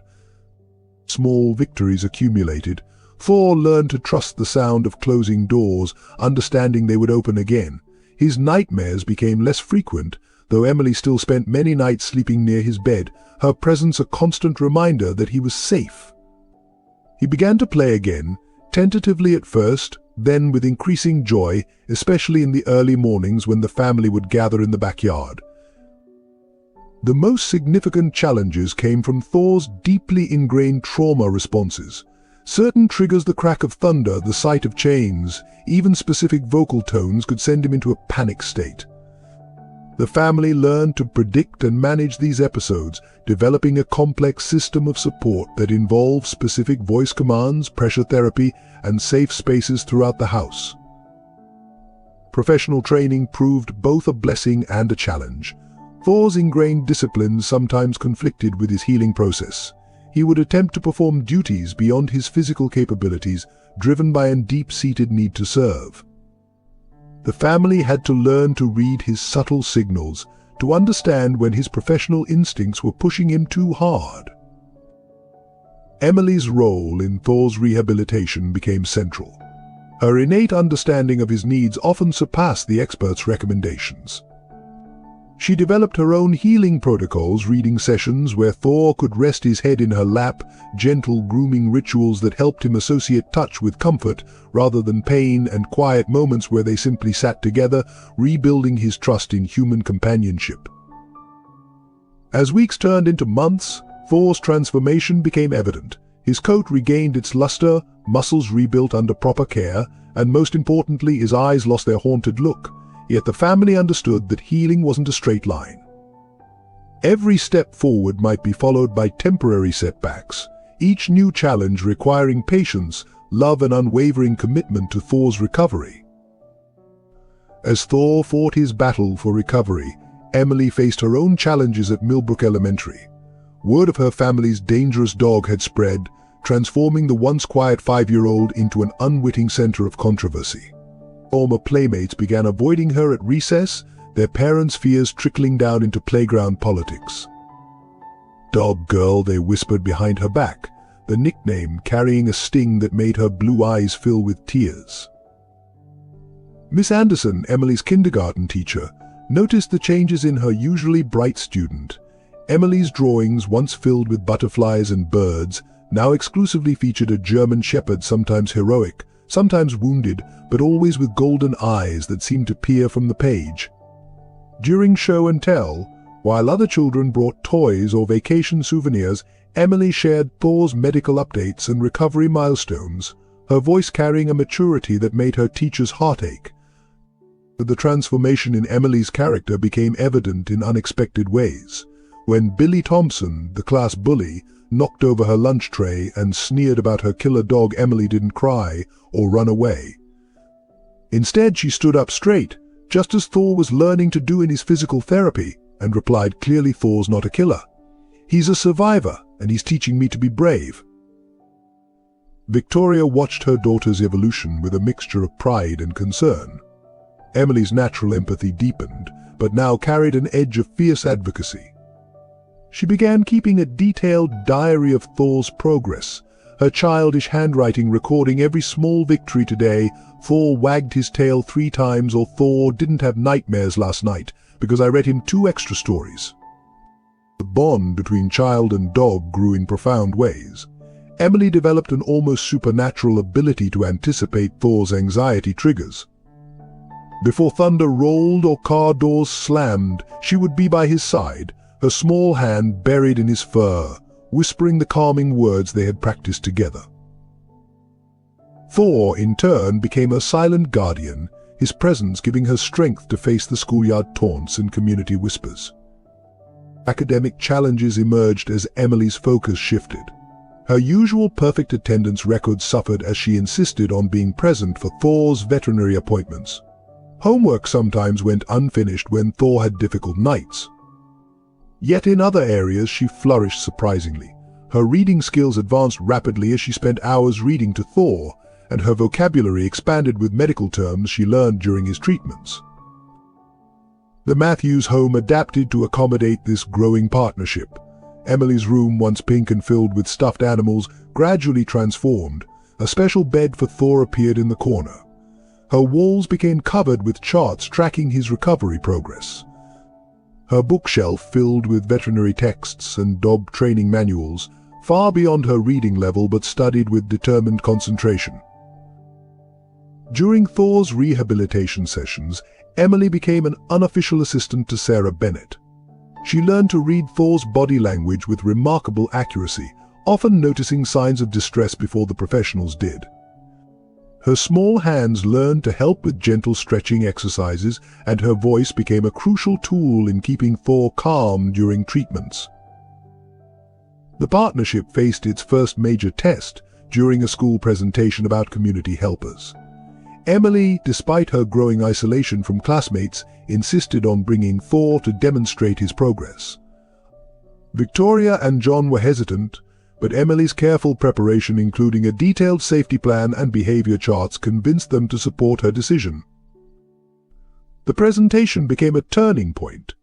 Speaker 1: Small victories accumulated. Thor learned to trust the sound of closing doors, understanding they would open again. His nightmares became less frequent, though Emily still spent many nights sleeping near his bed, her presence a constant reminder that he was safe. He began to play again, tentatively at first, then with increasing joy, especially in the early mornings when the family would gather in the backyard. The most significant challenges came from Thor's deeply ingrained trauma responses. Certain triggers, the crack of thunder, the sight of chains, even specific vocal tones, could send him into a panic state. The family learned to predict and manage these episodes, developing a complex system of support that involved specific voice commands, pressure therapy, and safe spaces throughout the house. Professional training proved both a blessing and a challenge. Thor's ingrained discipline sometimes conflicted with his healing process. He would attempt to perform duties beyond his physical capabilities, driven by a deep-seated need to serve. The family had to learn to read his subtle signals, to understand when his professional instincts were pushing him too hard. Emily's role in Thor's rehabilitation became central. Her innate understanding of his needs often surpassed the experts' recommendations. She developed her own healing protocols, reading sessions where Thor could rest his head in her lap, gentle grooming rituals that helped him associate touch with comfort rather than pain, and quiet moments where they simply sat together, rebuilding his trust in human companionship. As weeks turned into months, Thor's transformation became evident. His coat regained its luster, muscles rebuilt under proper care, and most importantly, his eyes lost their haunted look. Yet the family understood that healing wasn't a straight line. Every step forward might be followed by temporary setbacks, each new challenge requiring patience, love, and unwavering commitment to Thor's recovery. As Thor fought his battle for recovery, Emily faced her own challenges at Millbrook Elementary. Word of her family's dangerous dog had spread, transforming the once quiet 5-year-old into an unwitting center of controversy. Former playmates began avoiding her at recess, their parents' fears trickling down into playground politics. "Dog girl," they whispered behind her back, the nickname carrying a sting that made her blue eyes fill with tears. Miss Anderson, Emily's kindergarten teacher, noticed the changes in her usually bright student. Emily's drawings, once filled with butterflies and birds, now exclusively featured a German shepherd, sometimes heroic, sometimes wounded, but always with golden eyes that seemed to peer from the page. During show and tell, while other children brought toys or vacation souvenirs, Emily shared Thor's medical updates and recovery milestones, her voice carrying a maturity that made her teacher's heart ache. The transformation in Emily's character became evident in unexpected ways. When Billy Thompson, the class bully, knocked over her lunch tray and sneered about her killer dog, Emily didn't cry or run away. Instead, she stood up straight, just as Thor was learning to do in his physical therapy, and replied, "Clearly Thor's not a killer. He's a survivor, and he's teaching me to be brave." Victoria watched her daughter's evolution with a mixture of pride and concern. Emily's natural empathy deepened, but now carried an edge of fierce advocacy. She began keeping a detailed diary of Thor's progress, her childish handwriting recording every small victory today. "Thor wagged his tail 3 times," or "Thor didn't have nightmares last night because I read him 2 extra stories." The bond between child and dog grew in profound ways. Emily developed an almost supernatural ability to anticipate Thor's anxiety triggers. Before thunder rolled or car doors slammed, she would be by his side, her small hand buried in his fur, whispering the calming words they had practiced together. Thor, in turn, became her silent guardian, his presence giving her strength to face the schoolyard taunts and community whispers. Academic challenges emerged as Emily's focus shifted. Her usual perfect attendance record suffered as she insisted on being present for Thor's veterinary appointments. Homework sometimes went unfinished when Thor had difficult nights. Yet in other areas she flourished surprisingly. Her reading skills advanced rapidly as she spent hours reading to Thor, and her vocabulary expanded with medical terms she learned during his treatments. The Matthews home adapted to accommodate this growing partnership. Emily's room, once pink and filled with stuffed animals, gradually transformed. A special bed for Thor appeared in the corner. Her walls became covered with charts tracking his recovery progress. Her bookshelf filled with veterinary texts and dog training manuals, far beyond her reading level but studied with determined concentration. During Thor's rehabilitation sessions, Emily became an unofficial assistant to Sarah Bennett. She learned to read Thor's body language with remarkable accuracy, often noticing signs of distress before the professionals did. Her small hands learned to help with gentle stretching exercises, and her voice became a crucial tool in keeping Thor calm during treatments. The partnership faced its first major test during a school presentation about community helpers. Emily, despite her growing isolation from classmates, insisted on bringing Thor to demonstrate his progress. Victoria and John were hesitant, but Emily's careful preparation, including a detailed safety plan and behavior charts, convinced them to support her decision. The presentation became a turning point.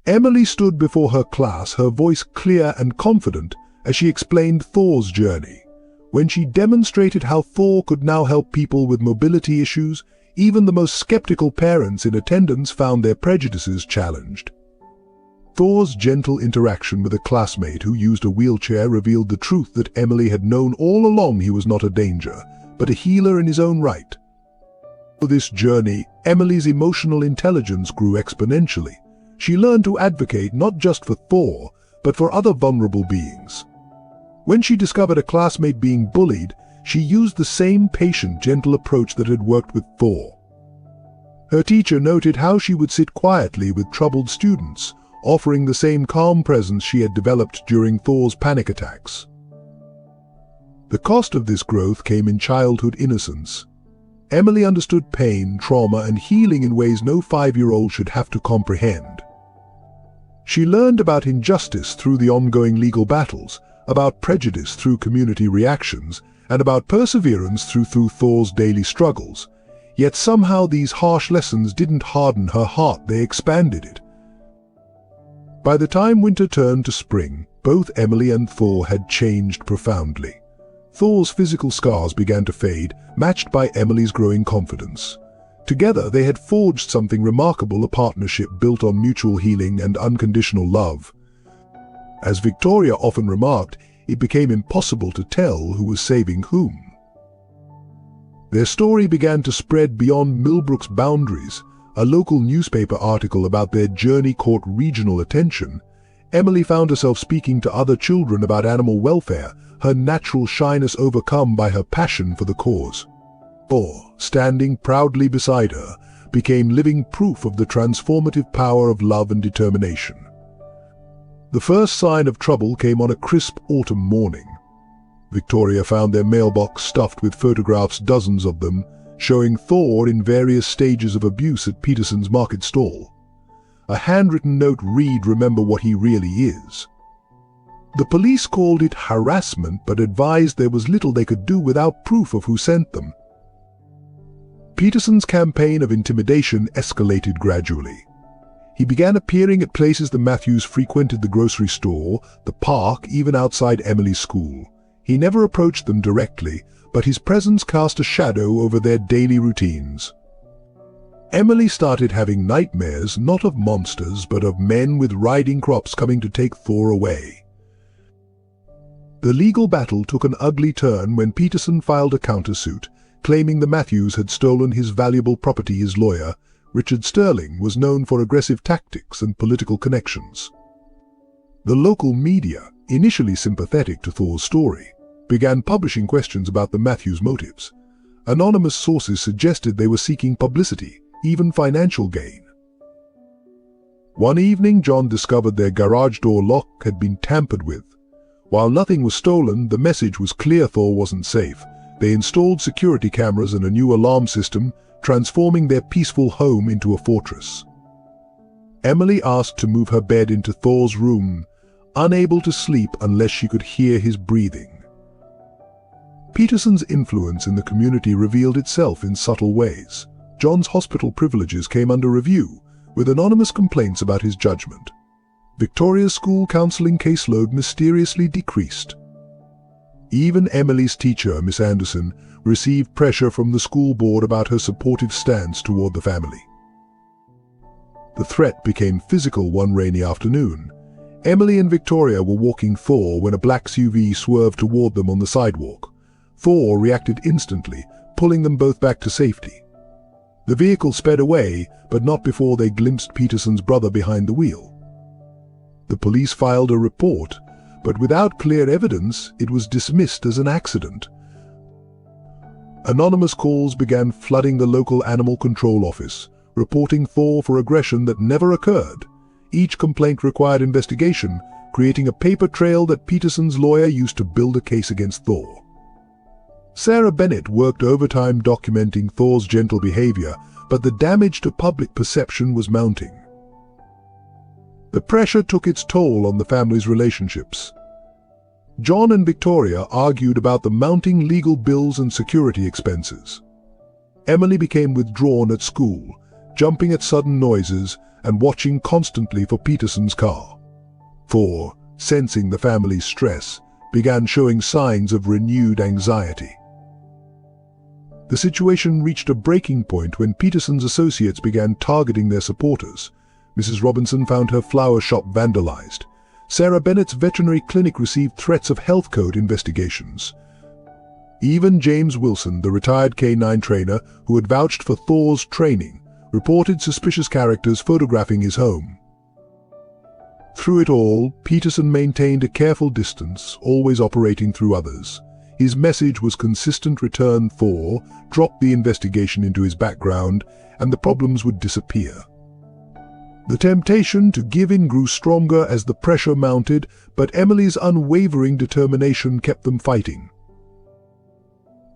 Speaker 1: Emily stood before her class, her voice clear and confident as she explained Thor's journey. When she demonstrated how Thor could now help people with mobility issues, even the most skeptical parents in attendance found their prejudices challenged. Thor's gentle interaction with a classmate who used a wheelchair revealed the truth that Emily had known all along: he was not a danger, but a healer in his own right. For this journey, Emily's emotional intelligence grew exponentially. She learned to advocate not just for Thor, but for other vulnerable beings. When she discovered a classmate being bullied, she used the same patient, gentle approach that had worked with Thor. Her teacher noted how she would sit quietly with troubled students, offering the same calm presence she had developed during Thor's panic attacks. The cost of this growth came in childhood innocence. Emily understood pain, trauma, and healing in ways no 5-year-old should have to comprehend. She learned about injustice through the ongoing legal battles, about prejudice through community reactions, and about perseverance through Thor's daily struggles. Yet somehow these harsh lessons didn't harden her heart, they expanded it. By the time winter turned to spring, both Emily and Thor had changed profoundly. Thor's physical scars began to fade, matched by Emily's growing confidence. Together they had forged something remarkable, a partnership built on mutual healing and unconditional love. As Victoria often remarked, it became impossible to tell who was saving whom. Their story began to spread beyond Millbrook's boundaries. A local newspaper article about their journey caught regional attention. Emily found herself speaking to other children about animal welfare, her natural shyness overcome by her passion for the cause. Thor, standing proudly beside her, became living proof of the transformative power of love and determination. The first sign of trouble came on a crisp autumn morning. Victoria found their mailbox stuffed with photographs, dozens of them, showing Thor in various stages of abuse at Peterson's market stall. A handwritten note read, "Remember what he really is." The police called it harassment, but advised there was little they could do without proof of who sent them. Peterson's campaign of intimidation escalated gradually. He began appearing at places the Matthews frequented: the grocery store, the park, even outside Emily's school. He never approached them directly, but his presence cast a shadow over their daily routines. Emily started having nightmares, not of monsters, but of men with riding crops coming to take Thor away. The legal battle took an ugly turn when Peterson filed a countersuit, claiming the Matthews had stolen his valuable property. His lawyer, Richard Sterling, was known for aggressive tactics and political connections. The local media, initially sympathetic to Thor's story, began publishing questions about the Matthews' motives. Anonymous sources suggested they were seeking publicity, even financial gain. One evening, John discovered their garage door lock had been tampered with. While nothing was stolen, the message was clear: Thor wasn't safe. They installed security cameras and a new alarm system, transforming their peaceful home into a fortress. Emily asked to move her bed into Thor's room, unable to sleep unless she could hear his breathing. Peterson's influence in the community revealed itself in subtle ways. John's hospital privileges came under review, with anonymous complaints about his judgment. Victoria's school counseling caseload mysteriously decreased. Even Emily's teacher, Miss Anderson, received pressure from the school board about her supportive stance toward the family. The threat became physical one rainy afternoon. Emily and Victoria were walking Thor when a black SUV swerved toward them on the sidewalk. Thor reacted instantly, pulling them both back to safety. The vehicle sped away, but not before they glimpsed Peterson's brother behind the wheel. The police filed a report, but without clear evidence, it was dismissed as an accident. Anonymous calls began flooding the local animal control office, reporting Thor for aggression that never occurred. Each complaint required investigation, creating a paper trail that Peterson's lawyer used to build a case against Thor. Sarah Bennett worked overtime documenting Thor's gentle behavior, but the damage to public perception was mounting. The pressure took its toll on the family's relationships. John and Victoria argued about the mounting legal bills and security expenses. Emily became withdrawn at school, jumping at sudden noises and watching constantly for Peterson's car. Thor, sensing the family's stress, began showing signs of renewed anxiety. The situation reached a breaking point when Peterson's associates began targeting their supporters. Mrs. Robinson found her flower shop vandalized. Sarah Bennett's veterinary clinic received threats of health code investigations. Even James Wilson, the retired K-9 trainer who had vouched for Thor's training, reported suspicious characters photographing his home. Through it all, Peterson maintained a careful distance, always operating through others. His message was consistent: return Thor, drop the investigation into his background, and the problems would disappear. The temptation to give in grew stronger as the pressure mounted, but Emily's unwavering determination kept them fighting.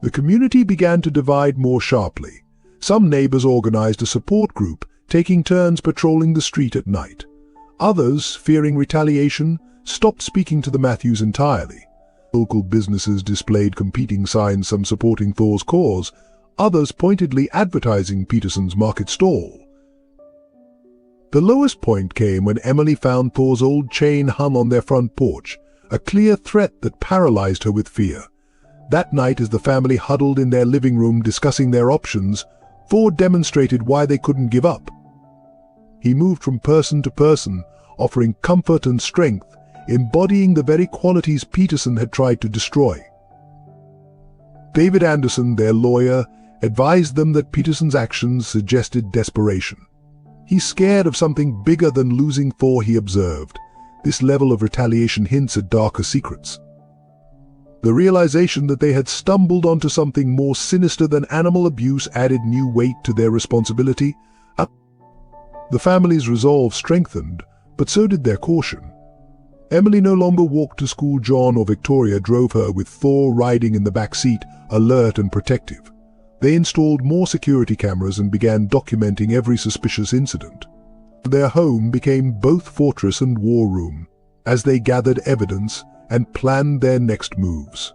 Speaker 1: The community began to divide more sharply. Some neighbors organized a support group, taking turns patrolling the street at night. Others, fearing retaliation, stopped speaking to the Matthews entirely. Local businesses displayed competing signs, some supporting Thor's cause, others pointedly advertising Peterson's market stall. The lowest point came when Emily found Thor's old chain hung on their front porch, a clear threat that paralyzed her with fear. That night, as the family huddled in their living room discussing their options, Thor demonstrated why they couldn't give up. He moved from person to person, offering comfort and strength, embodying the very qualities Peterson had tried to destroy. David Anderson, their lawyer, advised them that Peterson's actions suggested desperation. "He's scared of something bigger than losing Thor," he observed. "This level of retaliation hints at darker secrets." The realization that they had stumbled onto something more sinister than animal abuse added new weight to their responsibility. The family's resolve strengthened, but so did their caution. Emily no longer walked to school. John or Victoria drove her, with Thor riding in the back seat, alert and protective. They installed more security cameras and began documenting every suspicious incident. Their home became both fortress and war room, as they gathered evidence and planned their next moves.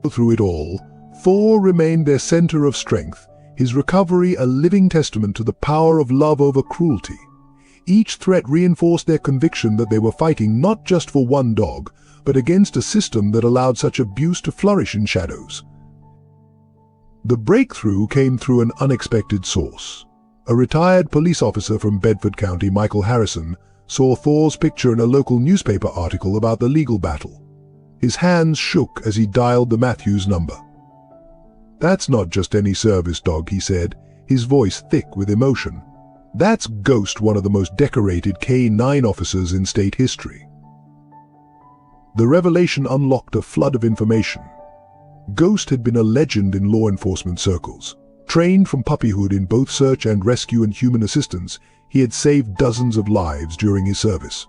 Speaker 1: Through it all, Thor remained their center of strength, his recovery a living testament to the power of love over cruelty. Each threat reinforced their conviction that they were fighting not just for one dog, but against a system that allowed such abuse to flourish in shadows. The breakthrough came through an unexpected source. A retired police officer from Bedford County, Michael Harrison, saw Thor's picture in a local newspaper article about the legal battle. His hands shook as he dialed the Matthews number. "That's not just any service dog," he said, his voice thick with emotion. "That's Ghost, one of the most decorated K-9 officers in state history." The revelation unlocked a flood of information. Ghost had been a legend in law enforcement circles. Trained from puppyhood in both search and rescue and human assistance, he had saved dozens of lives during his service.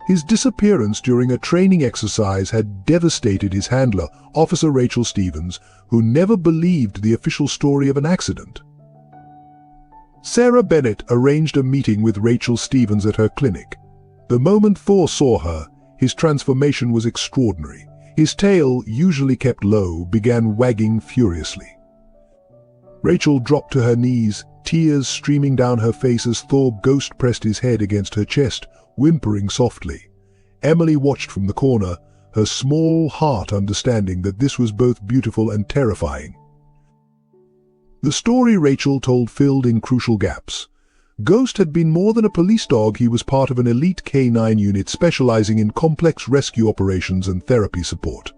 Speaker 1: His disappearance during a training exercise had devastated his handler, Officer Rachel Stevens, who never believed the official story of an accident. Sarah Bennett arranged a meeting with Rachel Stevens at her clinic. The moment Thor saw her, his transformation was extraordinary. His tail, usually kept low, began wagging furiously. Rachel dropped to her knees, tears streaming down her face as Thor Ghost pressed his head against her chest, whimpering softly. Emily watched from the corner, her small heart understanding that this was both beautiful and terrifying. The story Rachel told filled in crucial gaps. Ghost had been more than a police dog. He was part of an elite K-9 unit specializing in complex rescue operations and therapy support.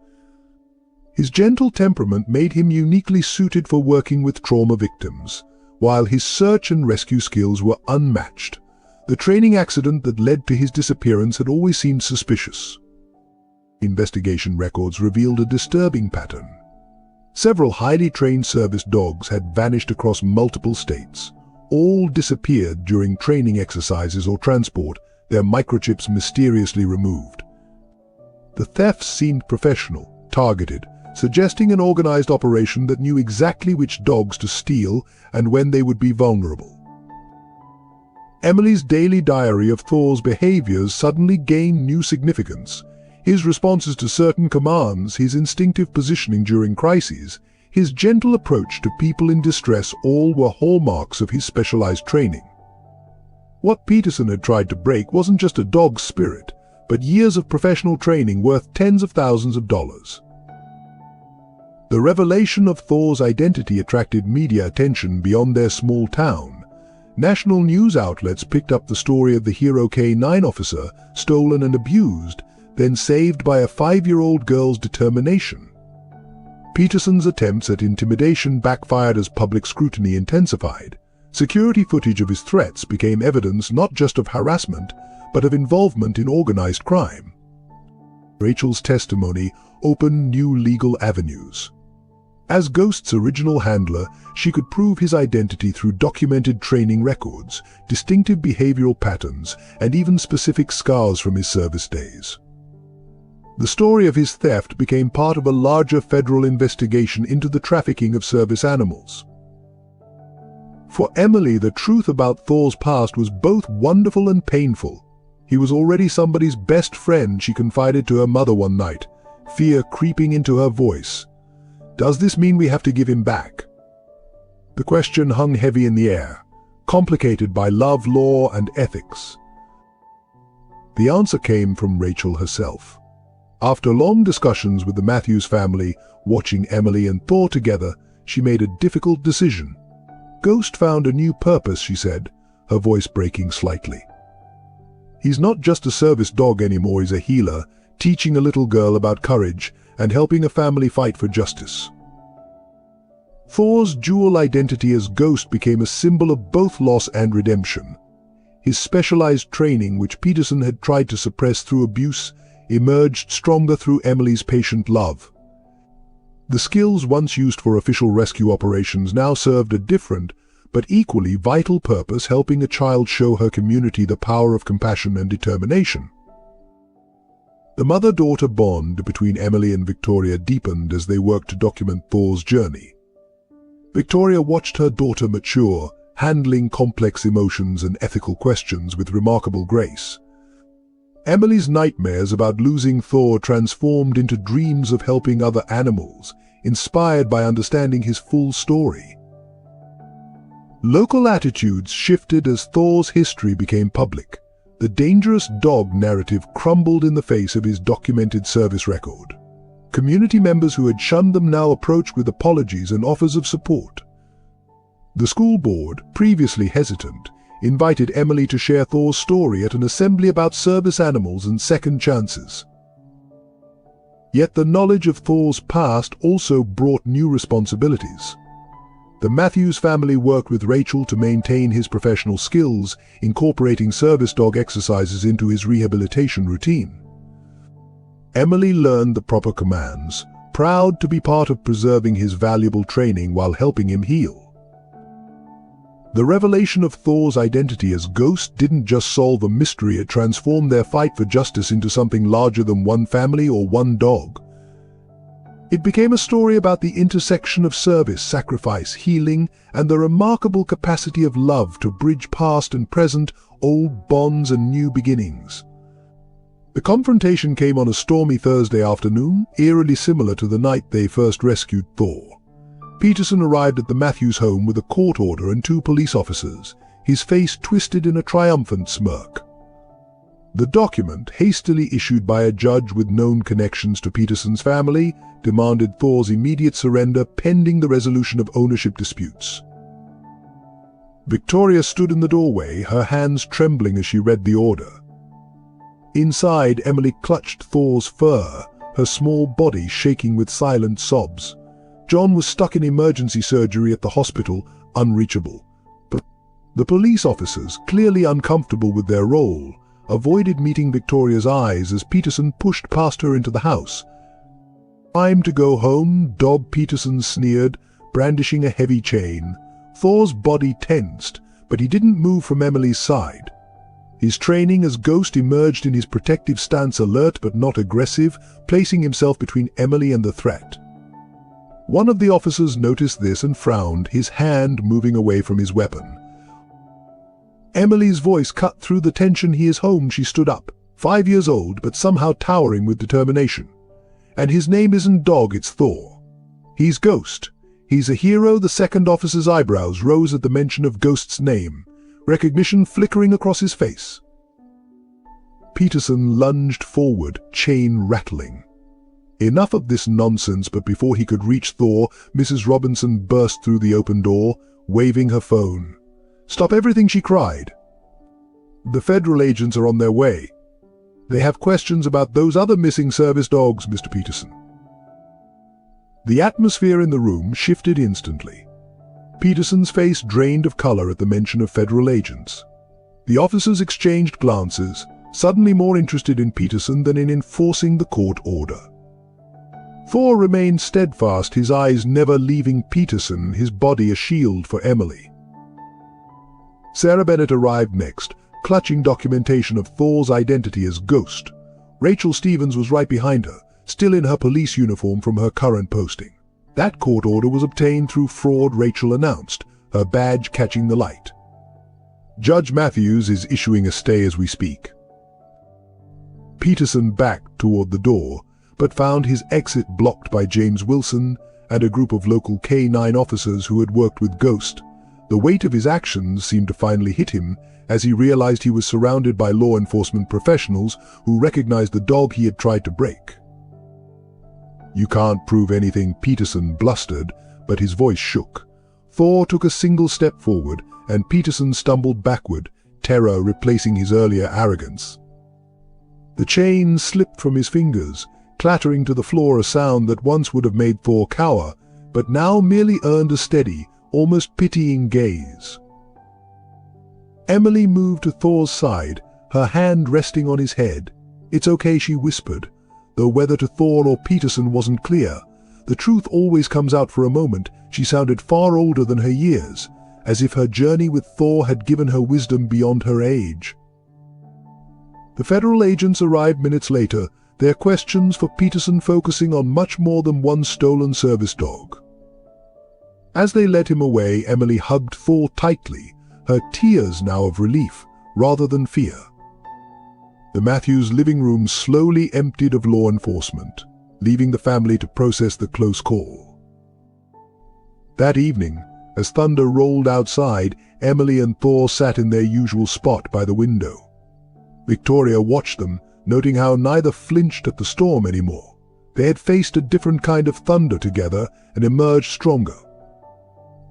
Speaker 1: His gentle temperament made him uniquely suited for working with trauma victims, while his search and rescue skills were unmatched. The training accident that led to his disappearance had always seemed suspicious. Investigation records revealed a disturbing pattern. Several highly trained service dogs had vanished across multiple states. All disappeared during training exercises or transport, their microchips mysteriously removed. The thefts seemed professional, targeted, suggesting an organized operation that knew exactly which dogs to steal and when they would be vulnerable. Emily's daily diary of Thor's behaviors suddenly gained new significance. His responses to certain commands, his instinctive positioning during crises, his gentle approach to people in distress, all were hallmarks of his specialized training. What Peterson had tried to break wasn't just a dog's spirit, but years of professional training worth tens of thousands of dollars. The revelation of Thor's identity attracted media attention beyond their small town. National news outlets picked up the story of the hero K-9 officer, stolen and abused, then saved by a 5-year-old girl's determination. Peterson's attempts at intimidation backfired as public scrutiny intensified. Security footage of his threats became evidence not just of harassment, but of involvement in organized crime. Rachel's testimony opened new legal avenues. As Ghost's original handler, she could prove his identity through documented training records, distinctive behavioral patterns, and even specific scars from his service days. The story of his theft became part of a larger federal investigation into the trafficking of service animals. For Emily, the truth about Thor's past was both wonderful and painful. He was already somebody's best friend, she confided to her mother one night, fear creeping into her voice. Does this mean we have to give him back? The question hung heavy in the air, complicated by love, law, and ethics. The answer came from Rachel herself. After long discussions with the Matthews family, watching Emily and Thor together, she made a difficult decision. Ghost found a new purpose, she said, her voice breaking slightly. He's not just a service dog anymore, he's a healer, teaching a little girl about courage and helping a family fight for justice. Thor's dual identity as Ghost became a symbol of both loss and redemption. His specialized training, which Peterson had tried to suppress through abuse, emerged stronger through Emily's patient love. The skills once used for official rescue operations now served a different, but equally vital purpose, helping a child show her community the power of compassion and determination. The mother-daughter bond between Emily and Victoria deepened as they worked to document Thor's journey. Victoria watched her daughter mature, handling complex emotions and ethical questions with remarkable grace. Emily's nightmares about losing Thor transformed into dreams of helping other animals, inspired by understanding his full story. Local attitudes shifted as Thor's history became public. The dangerous dog narrative crumbled in the face of his documented service record. Community members who had shunned them now approached with apologies and offers of support. The school board, previously hesitant, invited Emily to share Thor's story at an assembly about service animals and second chances. Yet the knowledge of Thor's past also brought new responsibilities. The Matthews family worked with Rachel to maintain his professional skills, incorporating service dog exercises into his rehabilitation routine. Emily learned the proper commands, proud to be part of preserving his valuable training while helping him heal. The revelation of Thor's identity as Ghost didn't just solve a mystery, it transformed their fight for justice into something larger than one family or one dog. It became a story about the intersection of service, sacrifice, healing, and the remarkable capacity of love to bridge past and present, old bonds and new beginnings. The confrontation came on a stormy Thursday afternoon, eerily similar to the night they first rescued Thor. Peterson arrived at the Matthews home with a court order and 2 police officers, his face twisted in a triumphant smirk. The document, hastily issued by a judge with known connections to Peterson's family, demanded Thor's immediate surrender pending the resolution of ownership disputes. Victoria stood in the doorway, her hands trembling as she read the order. Inside, Emily clutched Thor's fur, her small body shaking with silent sobs. John was stuck in emergency surgery at the hospital, unreachable. But the police officers, clearly uncomfortable with their role, avoided meeting Victoria's eyes as Peterson pushed past her into the house. "Time to go home," Dob Peterson sneered, brandishing a heavy chain. Thor's body tensed, but he didn't move from Emily's side. His training as Ghost emerged in his protective stance, alert but not aggressive, placing himself between Emily and the threat. One of the officers noticed this and frowned, his hand moving away from his weapon. Emily's voice cut through the tension. "He is home," she stood up, 5 years old but somehow towering with determination. "And his name isn't Dog, it's Thor. He's Ghost. He's a hero." The second officer's eyebrows rose at the mention of Ghost's name, recognition flickering across his face. Peterson lunged forward, chain rattling. Enough of this nonsense, but before he could reach Thor, Mrs. Robinson burst through the open door, waving her phone. "Stop everything," she cried. "The federal agents are on their way. They have questions about those other missing service dogs, Mr. Peterson." The atmosphere in the room shifted instantly. Peterson's face drained of color at the mention of federal agents. The officers exchanged glances, suddenly more interested in Peterson than in enforcing the court order. Thor remained steadfast, his eyes never leaving Peterson, his body a shield for Emily. Sarah Bennett arrived next, clutching documentation of Thor's identity as Ghost. Rachel Stevens was right behind her, still in her police uniform from her current posting. That court order was obtained through fraud, Rachel announced, her badge catching the light. Judge Matthews is issuing a stay as we speak. Peterson backed toward the door, but found his exit blocked by James Wilson and a group of local K-9 officers who had worked with Ghost. The weight of his actions seemed to finally hit him as he realized he was surrounded by law enforcement professionals who recognized the dog he had tried to break. "You can't prove anything," Peterson blustered, but his voice shook. Thor took a single step forward, and Peterson stumbled backward, terror replacing his earlier arrogance. The chain slipped from his fingers, clattering to the floor, a sound that once would have made Thor cower, but now merely earned a steady, almost pitying gaze. Emily moved to Thor's side, her hand resting on his head. "It's okay," she whispered, though whether to Thor or Peterson wasn't clear. The truth always comes out for a moment. She sounded far older than her years, as if her journey with Thor had given her wisdom beyond her age. The federal agents arrived minutes later, their questions for Peterson focusing on much more than one stolen service dog. As they led him away, Emily hugged Thor tightly, her tears now of relief rather than fear. The Matthews living room slowly emptied of law enforcement, leaving the family to process the close call. That evening, as thunder rolled outside, Emily and Thor sat in their usual spot by the window. Victoria watched them, noting how neither flinched at the storm anymore. They had faced a different kind of thunder together and emerged stronger.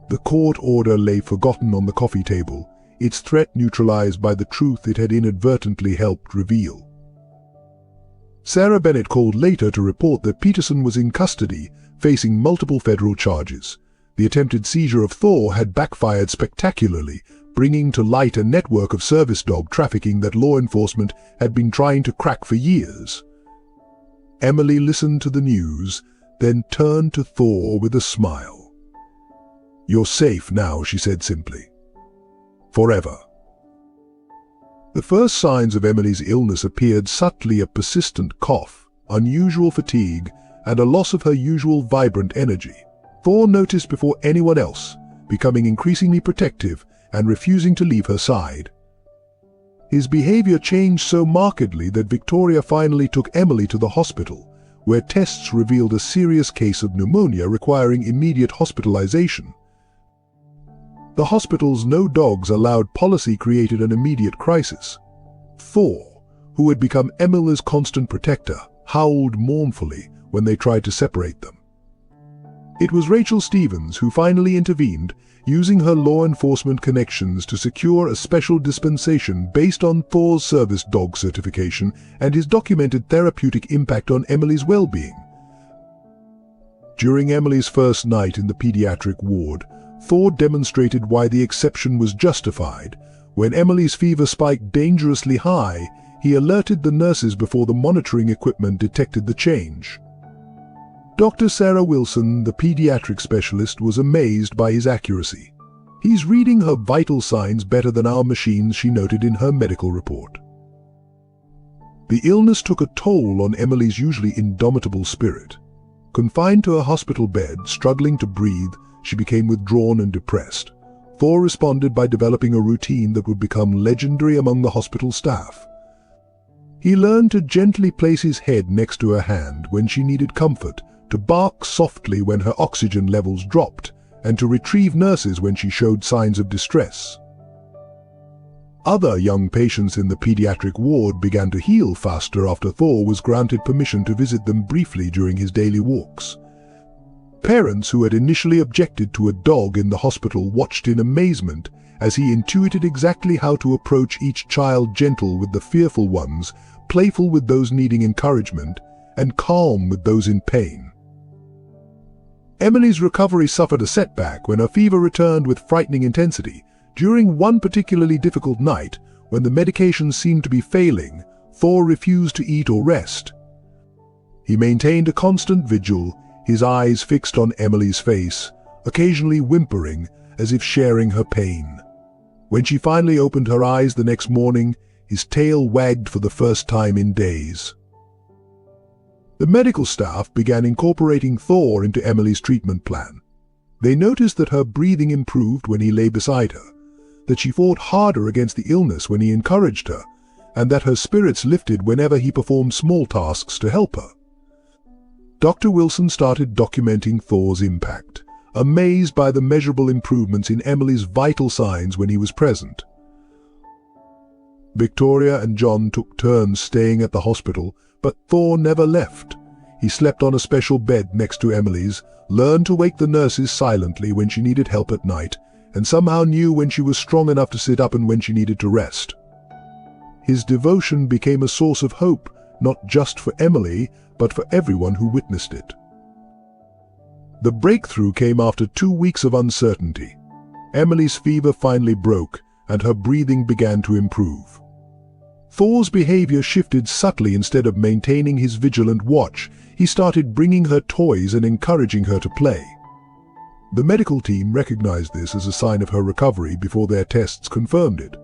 Speaker 1: The court order lay forgotten on the coffee table, its threat neutralized by the truth it had inadvertently helped reveal. Sarah Bennett called later to report that Peterson was in custody, facing multiple federal charges. The attempted seizure of Thor had backfired spectacularly, bringing to light a network of service dog trafficking that law enforcement had been trying to crack for years. Emily listened to the news, then turned to Thor with a smile. "You're safe now," she said simply. "Forever." The first signs of Emily's illness appeared subtly: a persistent cough, unusual fatigue, and a loss of her usual vibrant energy. Thor noticed before anyone else, becoming increasingly protective and refusing to leave her side. His behavior changed so markedly that Victoria finally took Emily to the hospital, where tests revealed a serious case of pneumonia requiring immediate hospitalization. The hospital's no dogs allowed policy created an immediate crisis. Thor, who had become Emily's constant protector, howled mournfully when they tried to separate them. It was Rachel Stevens who finally intervened, using her law enforcement connections to secure a special dispensation based on Thor's service dog certification and his documented therapeutic impact on Emily's well-being. During Emily's first night in the pediatric ward, Thor demonstrated why the exception was justified. When Emily's fever spiked dangerously high, he alerted the nurses before the monitoring equipment detected the change. Dr. Sarah Wilson, the pediatric specialist, was amazed by his accuracy. "He's reading her vital signs better than our machines," she noted in her medical report. The illness took a toll on Emily's usually indomitable spirit. Confined to a hospital bed, struggling to breathe, she became withdrawn and depressed. Thor responded by developing a routine that would become legendary among the hospital staff. He learned to gently place his head next to her hand when she needed comfort, to bark softly when her oxygen levels dropped, and to retrieve nurses when she showed signs of distress. Other young patients in the pediatric ward began to heal faster after Thor was granted permission to visit them briefly during his daily walks. Parents who had initially objected to a dog in the hospital watched in amazement as he intuited exactly how to approach each child, gentle with the fearful ones, playful with those needing encouragement, and calm with those in pain. Emily's recovery suffered a setback when her fever returned with frightening intensity. During one particularly difficult night, when the medication seemed to be failing, Thor refused to eat or rest. He maintained a constant vigil, his eyes fixed on Emily's face, occasionally whimpering as if sharing her pain. When she finally opened her eyes the next morning, his tail wagged for the first time in days. The medical staff began incorporating Thor into Emily's treatment plan. They noticed that her breathing improved when he lay beside her, that she fought harder against the illness when he encouraged her, and that her spirits lifted whenever he performed small tasks to help her. Dr. Wilson started documenting Thor's impact, amazed by the measurable improvements in Emily's vital signs when he was present. Victoria and John took turns staying at the hospital, but Thor never left. He slept on a special bed next to Emily's, learned to wake the nurses silently when she needed help at night, and somehow knew when she was strong enough to sit up and when she needed to rest. His devotion became a source of hope, not just for Emily, but for everyone who witnessed it. The breakthrough came after 2 weeks of uncertainty. Emily's fever finally broke, and her breathing began to improve. Thor's behavior shifted subtly. Instead of maintaining his vigilant watch, he started bringing her toys and encouraging her to play. The medical team recognized this as a sign of her recovery before their tests confirmed it.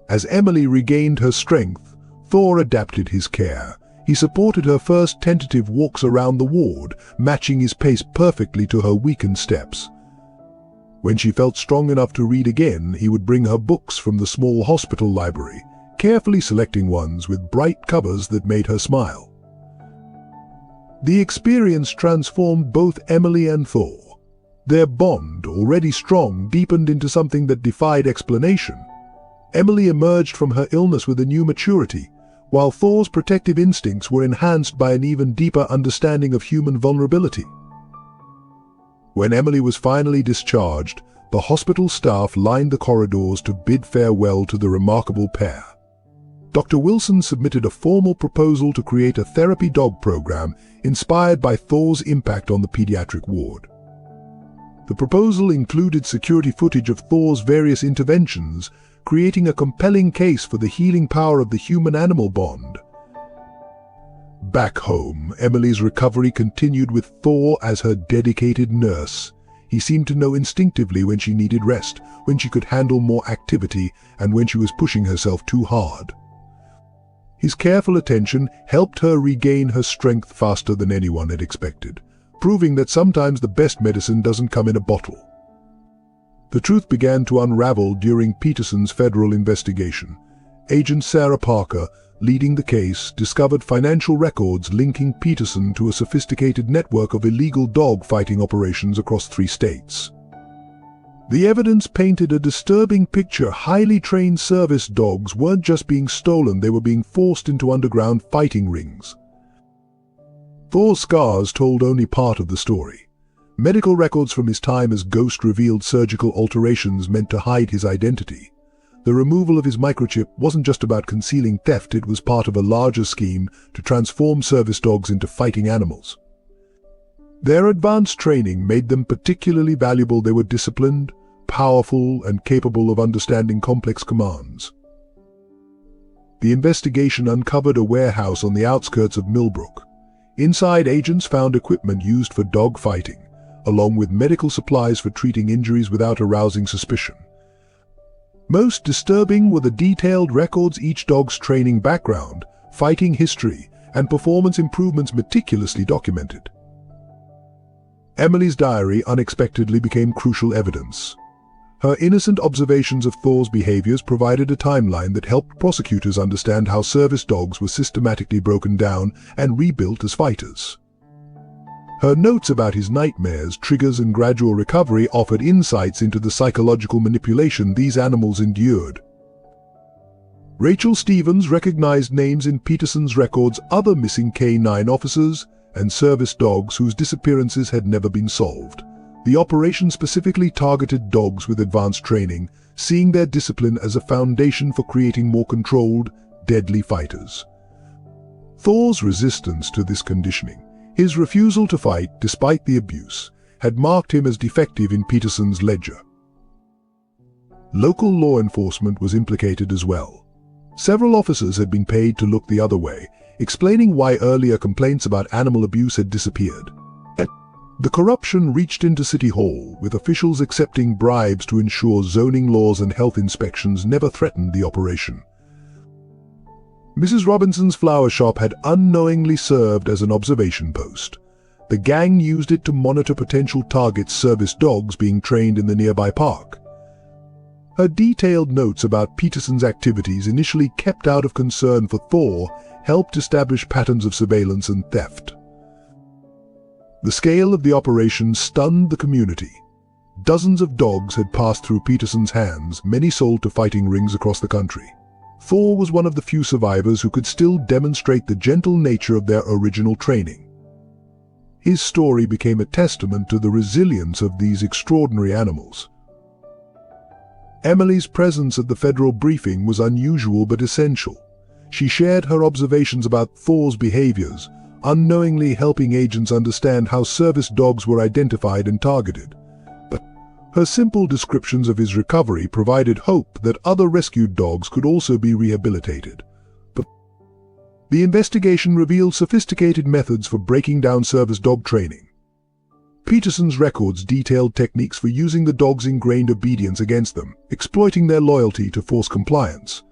Speaker 1: As Emily regained her strength, Thor adapted his care. He supported her first tentative walks around the ward, matching his pace perfectly to her weakened steps. When she felt strong enough to read again, he would bring her books from the small hospital library, carefully selecting ones with bright covers that made her smile. The experience transformed both Emily and Thor. Their bond, already strong, deepened into something that defied explanation. Emily emerged from her illness with a new maturity, while Thor's protective instincts were enhanced by an even deeper understanding of human vulnerability. When Emily was finally discharged, the hospital staff lined the corridors to bid farewell to the remarkable pair. Dr. Wilson submitted a formal proposal to create a therapy dog program inspired by Thor's impact on the pediatric ward. The proposal included security footage of Thor's various interventions, creating a compelling case for the healing power of the human-animal bond. Back home, Emily's recovery continued with Thor as her dedicated nurse. He seemed to know instinctively when she needed rest, when she could handle more activity, and when she was pushing herself too hard. His careful attention helped her regain her strength faster than anyone had expected, proving that sometimes the best medicine doesn't come in a bottle. The truth began to unravel during Peterson's federal investigation. Agent Sarah Parker, leading the case, discovered financial records linking Peterson to a sophisticated network of illegal dog fighting operations across 3 states. The evidence painted a disturbing picture. Highly trained service dogs weren't just being stolen, they were being forced into underground fighting rings. Thor's scars told only part of the story. Medical records from his time as ghost revealed surgical alterations meant to hide his identity. The removal of his microchip wasn't just about concealing theft, it was part of a larger scheme to transform service dogs into fighting animals. Their advanced training made them particularly valuable. They were disciplined, powerful, and capable of understanding complex commands. The investigation uncovered a warehouse on the outskirts of Millbrook. Inside, agents found equipment used for dog fighting, along with medical supplies for treating injuries without arousing suspicion. Most disturbing were the detailed records, each dog's training background, fighting history, and performance improvements meticulously documented. Emily's diary unexpectedly became crucial evidence. Her innocent observations of Thor's behaviors provided a timeline that helped prosecutors understand how service dogs were systematically broken down and rebuilt as fighters. Her notes about his nightmares, triggers, and gradual recovery offered insights into the psychological manipulation these animals endured. Rachel Stevens recognized names in Peterson's records, other missing K-9 officers, and service dogs whose disappearances had never been solved. The operation specifically targeted dogs with advanced training, seeing their discipline as a foundation for creating more controlled, deadly fighters. Thor's resistance to this conditioning, his refusal to fight despite the abuse, had marked him as defective in Peterson's ledger. Local law enforcement was implicated as well. Several officers had been paid to look the other way, explaining why earlier complaints about animal abuse had disappeared. The corruption reached into City Hall, with officials accepting bribes to ensure zoning laws and health inspections never threatened the operation. Mrs. Robinson's flower shop had unknowingly served as an observation post. The gang used it to monitor potential targets' service dogs being trained in the nearby park. Her detailed notes about Peterson's activities, initially kept out of concern for Thor, helped establish patterns of surveillance and theft. The scale of the operation stunned the community. Dozens of dogs had passed through Peterson's hands, many sold to fighting rings across the country. Thor was one of the few survivors who could still demonstrate the gentle nature of their original training. His story became a testament to the resilience of these extraordinary animals. Emily's presence at the federal briefing was unusual but essential. She shared her observations about Thor's behaviors, unknowingly helping agents understand how service dogs were identified and targeted. But her simple descriptions of his recovery provided hope that other rescued dogs could also be rehabilitated. But the investigation revealed sophisticated methods for breaking down service dog training. Peterson's records detailed techniques for using the dog's ingrained obedience against them, exploiting their loyalty to force compliance.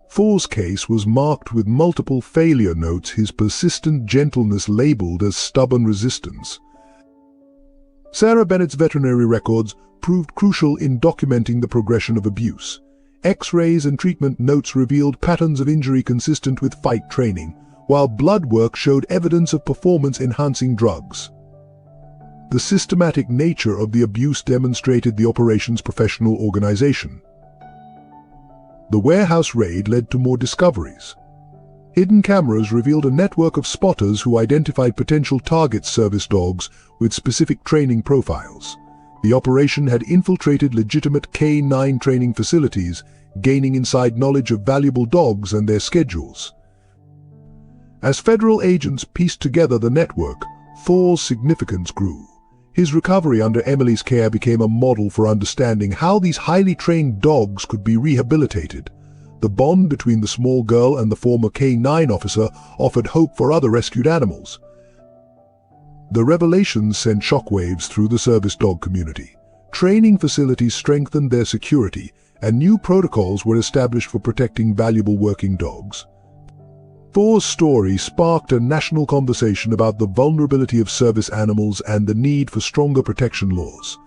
Speaker 1: Thor's case was marked with multiple failure notes, his persistent gentleness labeled as stubborn resistance. Sarah Bennett's veterinary records proved crucial in documenting the progression of abuse. X-rays and treatment notes revealed patterns of injury consistent with fight training, while blood work showed evidence of performance-enhancing drugs. The systematic nature of the abuse demonstrated the operation's professional organization. The warehouse raid led to more discoveries. Hidden cameras revealed a network of spotters who identified potential target service dogs with specific training profiles. The operation had infiltrated legitimate K-9 training facilities, gaining inside knowledge of valuable dogs and their schedules. As federal agents pieced together the network, Thor's significance grew. His recovery under Emily's care became a model for understanding how these highly trained dogs could be rehabilitated. The bond between the small girl and the former K-9 officer offered hope for other rescued animals. The revelations sent shockwaves through the service dog community. Training facilities strengthened their security, and new protocols were established for protecting valuable working dogs. Thor's story sparked a national conversation about the vulnerability of service animals and the need for stronger protection laws.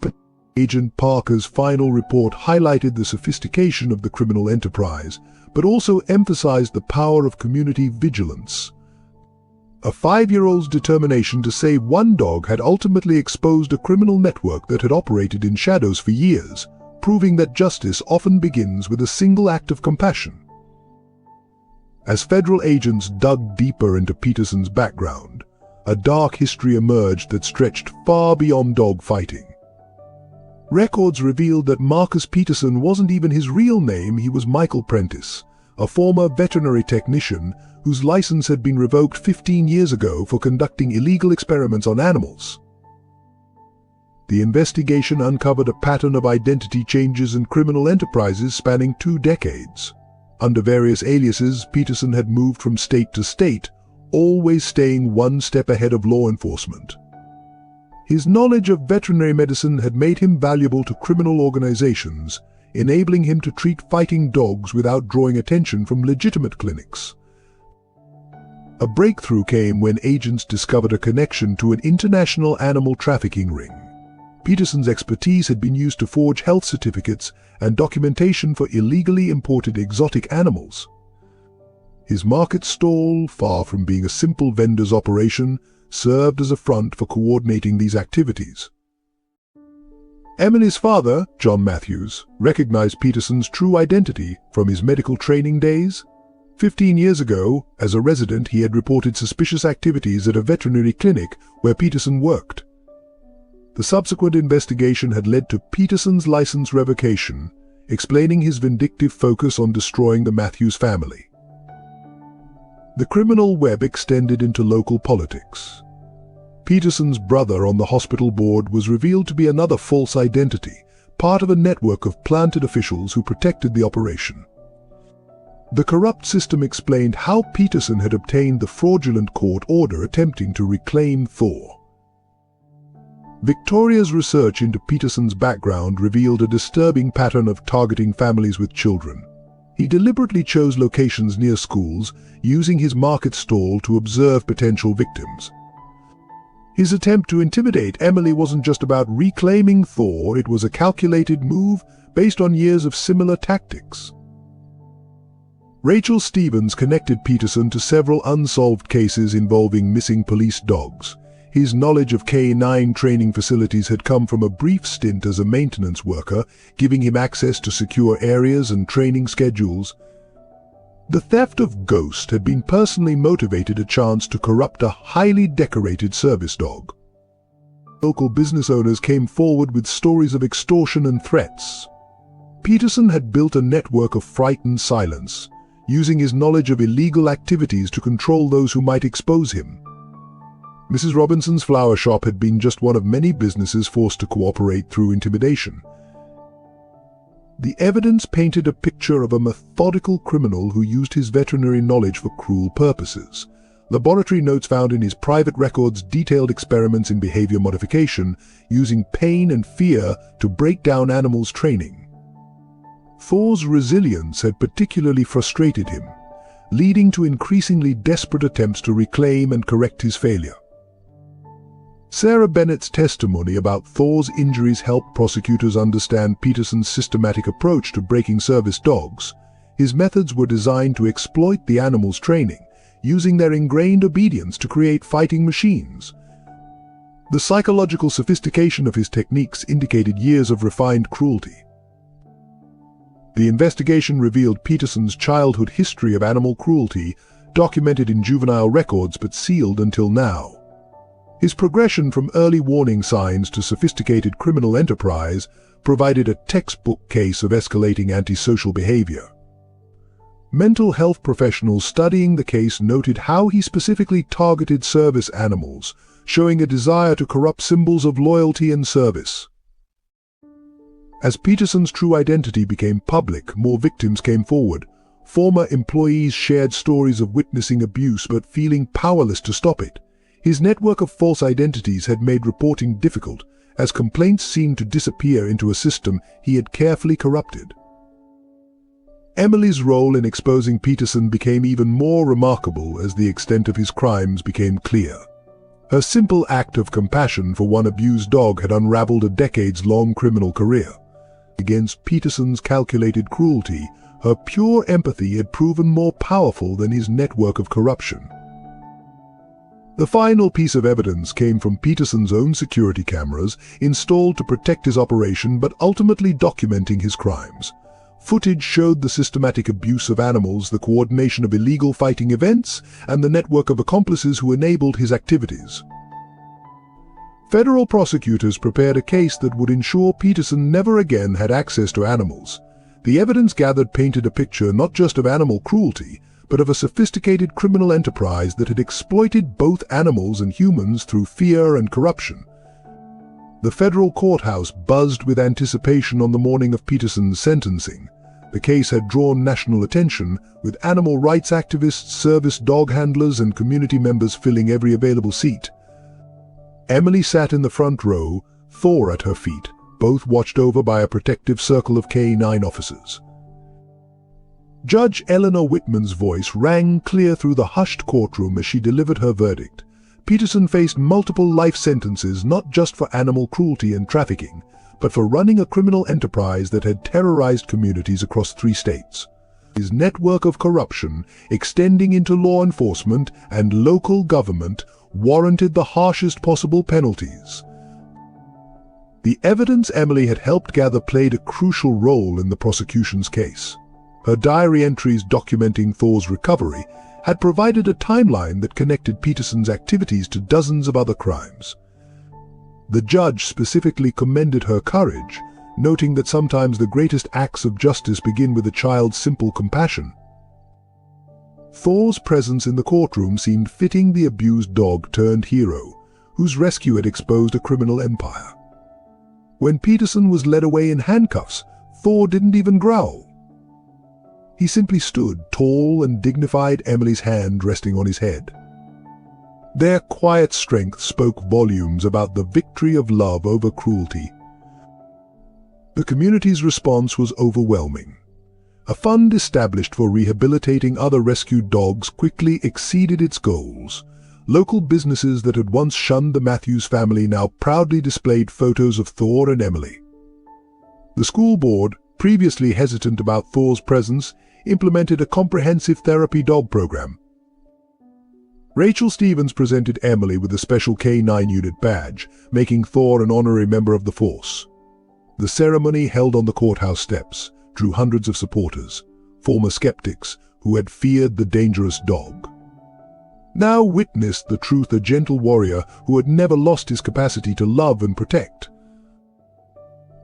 Speaker 1: But Agent Parker's final report highlighted the sophistication of the criminal enterprise, but also emphasized the power of community vigilance. A 5-year-old's determination to save one dog had ultimately exposed a criminal network that had operated in shadows for years, proving that justice often begins with a single act of compassion. As federal agents dug deeper into Peterson's background, a dark history emerged that stretched far beyond dog fighting. Records revealed that Marcus Peterson wasn't even his real name. He was Michael Prentice, a former veterinary technician whose license had been revoked 15 years ago for conducting illegal experiments on animals. The investigation uncovered a pattern of identity changes and criminal enterprises spanning 2 decades. Under various aliases, Peterson had moved from state to state, always staying one step ahead of law enforcement. His knowledge of veterinary medicine had made him valuable to criminal organizations, enabling him to treat fighting dogs without drawing attention from legitimate clinics. A breakthrough came when agents discovered a connection to an international animal trafficking ring. Peterson's expertise had been used to forge health certificates and documentation for illegally imported exotic animals. His market stall, far from being a simple vendor's operation, served as a front for coordinating these activities. Emily's father, John Matthews, recognized Peterson's true identity from his medical training days. 15 years ago, as a resident, he had reported suspicious activities at a veterinary clinic where Peterson worked. The subsequent investigation had led to Peterson's license revocation, explaining his vindictive focus on destroying the Matthews family. The criminal web extended into local politics. Peterson's brother on the hospital board was revealed to be another false identity, part of a network of planted officials who protected the operation. The corrupt system explained how Peterson had obtained the fraudulent court order attempting to reclaim Thor. Victoria's research into Peterson's background revealed a disturbing pattern of targeting families with children. He deliberately chose locations near schools, using his market stall to observe potential victims. His attempt to intimidate Emily wasn't just about reclaiming Thor, it was a calculated move based on years of similar tactics. Rachel Stevens connected Peterson to several unsolved cases involving missing police dogs. His knowledge of K-9 training facilities had come from a brief stint as a maintenance worker, giving him access to secure areas and training schedules. The theft of Ghost had been personally motivated a chance to corrupt a highly decorated service dog. Local business owners came forward with stories of extortion and threats. Peterson had built a network of frightened silence, using his knowledge of illegal activities to control those who might expose him. Mrs. Robinson's flower shop had been just one of many businesses forced to cooperate through intimidation. The evidence painted a picture of a methodical criminal who used his veterinary knowledge for cruel purposes. Laboratory notes found in his private records detailed experiments in behavior modification, using pain and fear to break down animals' training. Thor's resilience had particularly frustrated him, leading to increasingly desperate attempts to reclaim and correct his failure. Sarah Bennett's testimony about Thor's injuries helped prosecutors understand Peterson's systematic approach to breaking service dogs. His methods were designed to exploit the animal's training, using their ingrained obedience to create fighting machines. The psychological sophistication of his techniques indicated years of refined cruelty. The investigation revealed Peterson's childhood history of animal cruelty, documented in juvenile records but sealed until now. His progression from early warning signs to sophisticated criminal enterprise provided a textbook case of escalating antisocial behavior. Mental health professionals studying the case noted how he specifically targeted service animals, showing a desire to corrupt symbols of loyalty and service. As Peterson's true identity became public, more victims came forward. Former employees shared stories of witnessing abuse but feeling powerless to stop it. His network of false identities had made reporting difficult, as complaints seemed to disappear into a system he had carefully corrupted. Emily's role in exposing Peterson became even more remarkable as the extent of his crimes became clear. Her simple act of compassion for one abused dog had unraveled a decades-long criminal career. Against Peterson's calculated cruelty, her pure empathy had proven more powerful than his network of corruption. The final piece of evidence came from Peterson's own security cameras, installed to protect his operation but ultimately documenting his crimes. Footage showed the systematic abuse of animals, the coordination of illegal fighting events, and the network of accomplices who enabled his activities. Federal prosecutors prepared a case that would ensure Peterson never again had access to animals. The evidence gathered painted a picture not just of animal cruelty, but of a sophisticated criminal enterprise that had exploited both animals and humans through fear and corruption. The federal courthouse buzzed with anticipation on the morning of Peterson's sentencing. The case had drawn national attention, with animal rights activists, service dog handlers, and community members filling every available seat. Emily sat in the front row, Thor at her feet, both watched over by a protective circle of K-9 officers. Judge Eleanor Whitman's voice rang clear through the hushed courtroom as she delivered her verdict. Peterson faced multiple life sentences not just for animal cruelty and trafficking, but for running a criminal enterprise that had terrorized communities across 3 states. His network of corruption, extending into law enforcement and local government, warranted the harshest possible penalties. The evidence Emily had helped gather played a crucial role in the prosecution's case. Her diary entries documenting Thor's recovery had provided a timeline that connected Peterson's activities to dozens of other crimes. The judge specifically commended her courage, noting that sometimes the greatest acts of justice begin with a child's simple compassion. Thor's presence in the courtroom seemed fitting the abused dog-turned-hero, whose rescue had exposed a criminal empire. When Peterson was led away in handcuffs, Thor didn't even growl. He simply stood, tall and dignified, Emily's hand resting on his head. Their quiet strength spoke volumes about the victory of love over cruelty. The community's response was overwhelming. A fund established for rehabilitating other rescued dogs quickly exceeded its goals. local businesses that had once shunned the Matthews family now proudly displayed photos of Thor and Emily. The school board, previously hesitant about Thor's presence, implemented a comprehensive therapy dog program. Rachel Stevens presented Emily with a special K9 unit badge, making Thor an honorary member of the force. The ceremony, held on the courthouse steps, drew hundreds of supporters, former skeptics who had feared the dangerous dog. Now witnessed the truth a gentle warrior who had never lost his capacity to love and protect.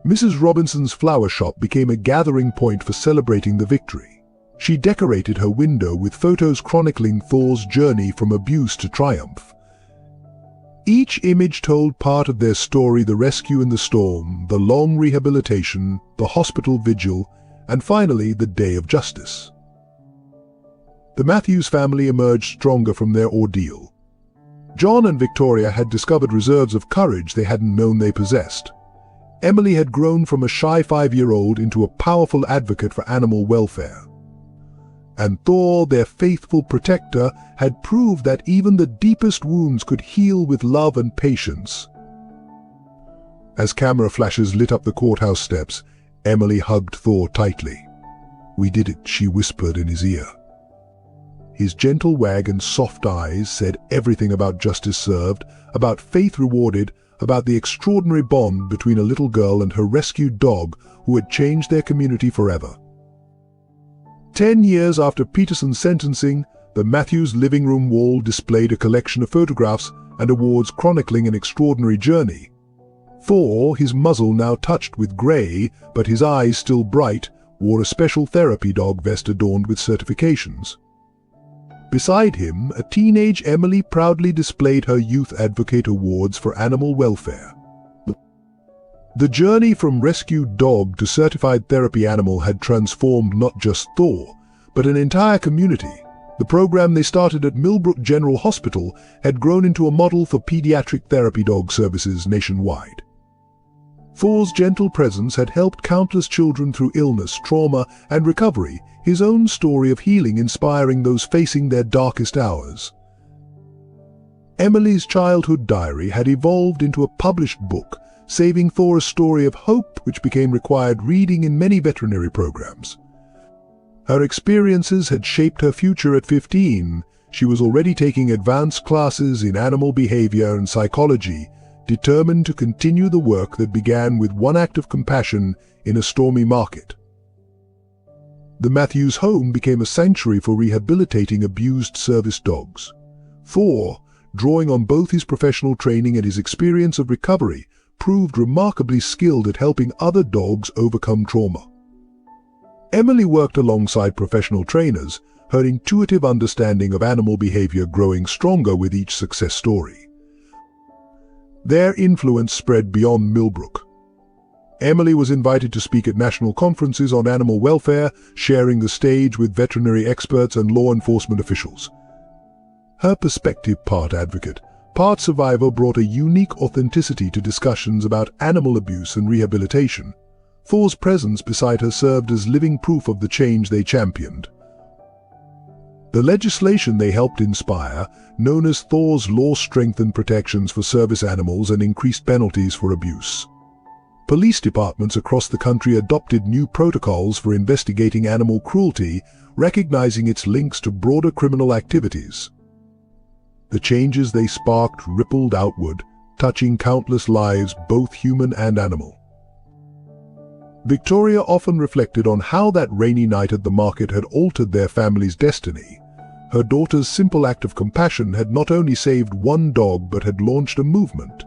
Speaker 1: Mrs. Robinson's flower shop became a gathering point for celebrating the victory. She decorated her window with photos chronicling Thor's journey from abuse to triumph. Each image told part of their story: the rescue in the storm, the long rehabilitation, the hospital vigil, and finally the day of justice. The Matthews family emerged stronger from their ordeal. John and Victoria had discovered reserves of courage they hadn't known they possessed. Emily had grown from a shy 5-year-old into a powerful advocate for animal welfare. And Thor, their faithful protector, had proved that even the deepest wounds could heal with love and patience. As camera flashes lit up the courthouse steps, Emily hugged Thor tightly. "We did it," she whispered in his ear. His gentle wag and soft eyes said everything about justice served, about faith rewarded, about the extraordinary bond between a little girl and her rescued dog who had changed their community forever. 10 years after Peterson's sentencing, the Matthews living room wall displayed a collection of photographs and awards chronicling an extraordinary journey. Thor, his muzzle now touched with grey, but his eyes still bright, wore a special therapy dog vest adorned with certifications. Beside him, a teenage Emily proudly displayed her Youth Advocate Awards for animal welfare. The journey from rescued dog to certified therapy animal had transformed not just Thor, but an entire community. The program they started at Millbrook General Hospital had grown into a model for pediatric therapy dog services nationwide. Thor's gentle presence had helped countless children through illness, trauma, and recovery, his own story of healing inspiring those facing their darkest hours. Emily's childhood diary had evolved into a published book, Saving Thor, a story of hope, which became required reading in many veterinary programs. Her experiences had shaped her future. At 15, she was already taking advanced classes in animal behavior and psychology, determined to continue the work that began with one act of compassion in a stormy market. The Matthews home became a sanctuary for rehabilitating abused service dogs. Thor, drawing on both his professional training and his experience of recovery, proved remarkably skilled at helping other dogs overcome trauma. Emily worked alongside professional trainers, her intuitive understanding of animal behavior growing stronger with each success story. Their influence spread beyond Millbrook. Emily was invited to speak at national conferences on animal welfare, sharing the stage with veterinary experts and law enforcement officials. Her perspective, part advocate, part survivor, brought a unique authenticity to discussions about animal abuse and rehabilitation. Thor's presence beside her served as living proof of the change they championed. The legislation they helped inspire, known as Thor's Law, strengthened protections for service animals and increased penalties for abuse. Police departments across the country adopted new protocols for investigating animal cruelty, recognizing its links to broader criminal activities. The changes they sparked rippled outward, touching countless lives, both human and animal. Victoria often reflected on how that rainy night at the market had altered their family's destiny. Her daughter's simple act of compassion had not only saved one dog but had launched a movement.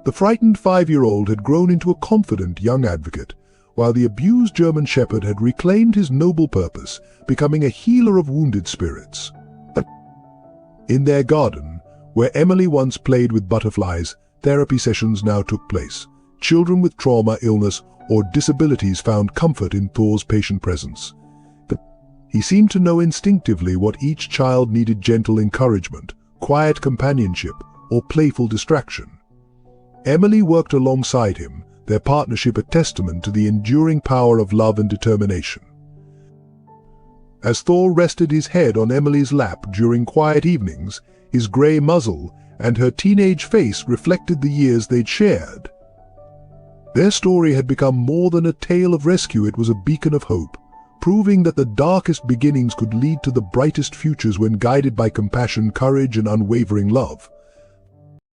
Speaker 1: The frightened 5-year-old had grown into a confident young advocate, while the abused German Shepherd had reclaimed his noble purpose, becoming a healer of wounded spirits. In their garden, where Emily once played with butterflies, therapy sessions now took place. Children with trauma, illness, or disabilities found comfort in Thor's patient presence. He seemed to know instinctively what each child needed: gentle encouragement, quiet companionship, or playful distraction. Emily worked alongside him, their partnership a testament to the enduring power of love and determination. As Thor rested his head on Emily's lap during quiet evenings, his grey muzzle and her teenage face reflected the years they'd shared. Their story had become more than a tale of rescue, it was a beacon of hope, proving that the darkest beginnings could lead to the brightest futures when guided by compassion, courage, and unwavering love.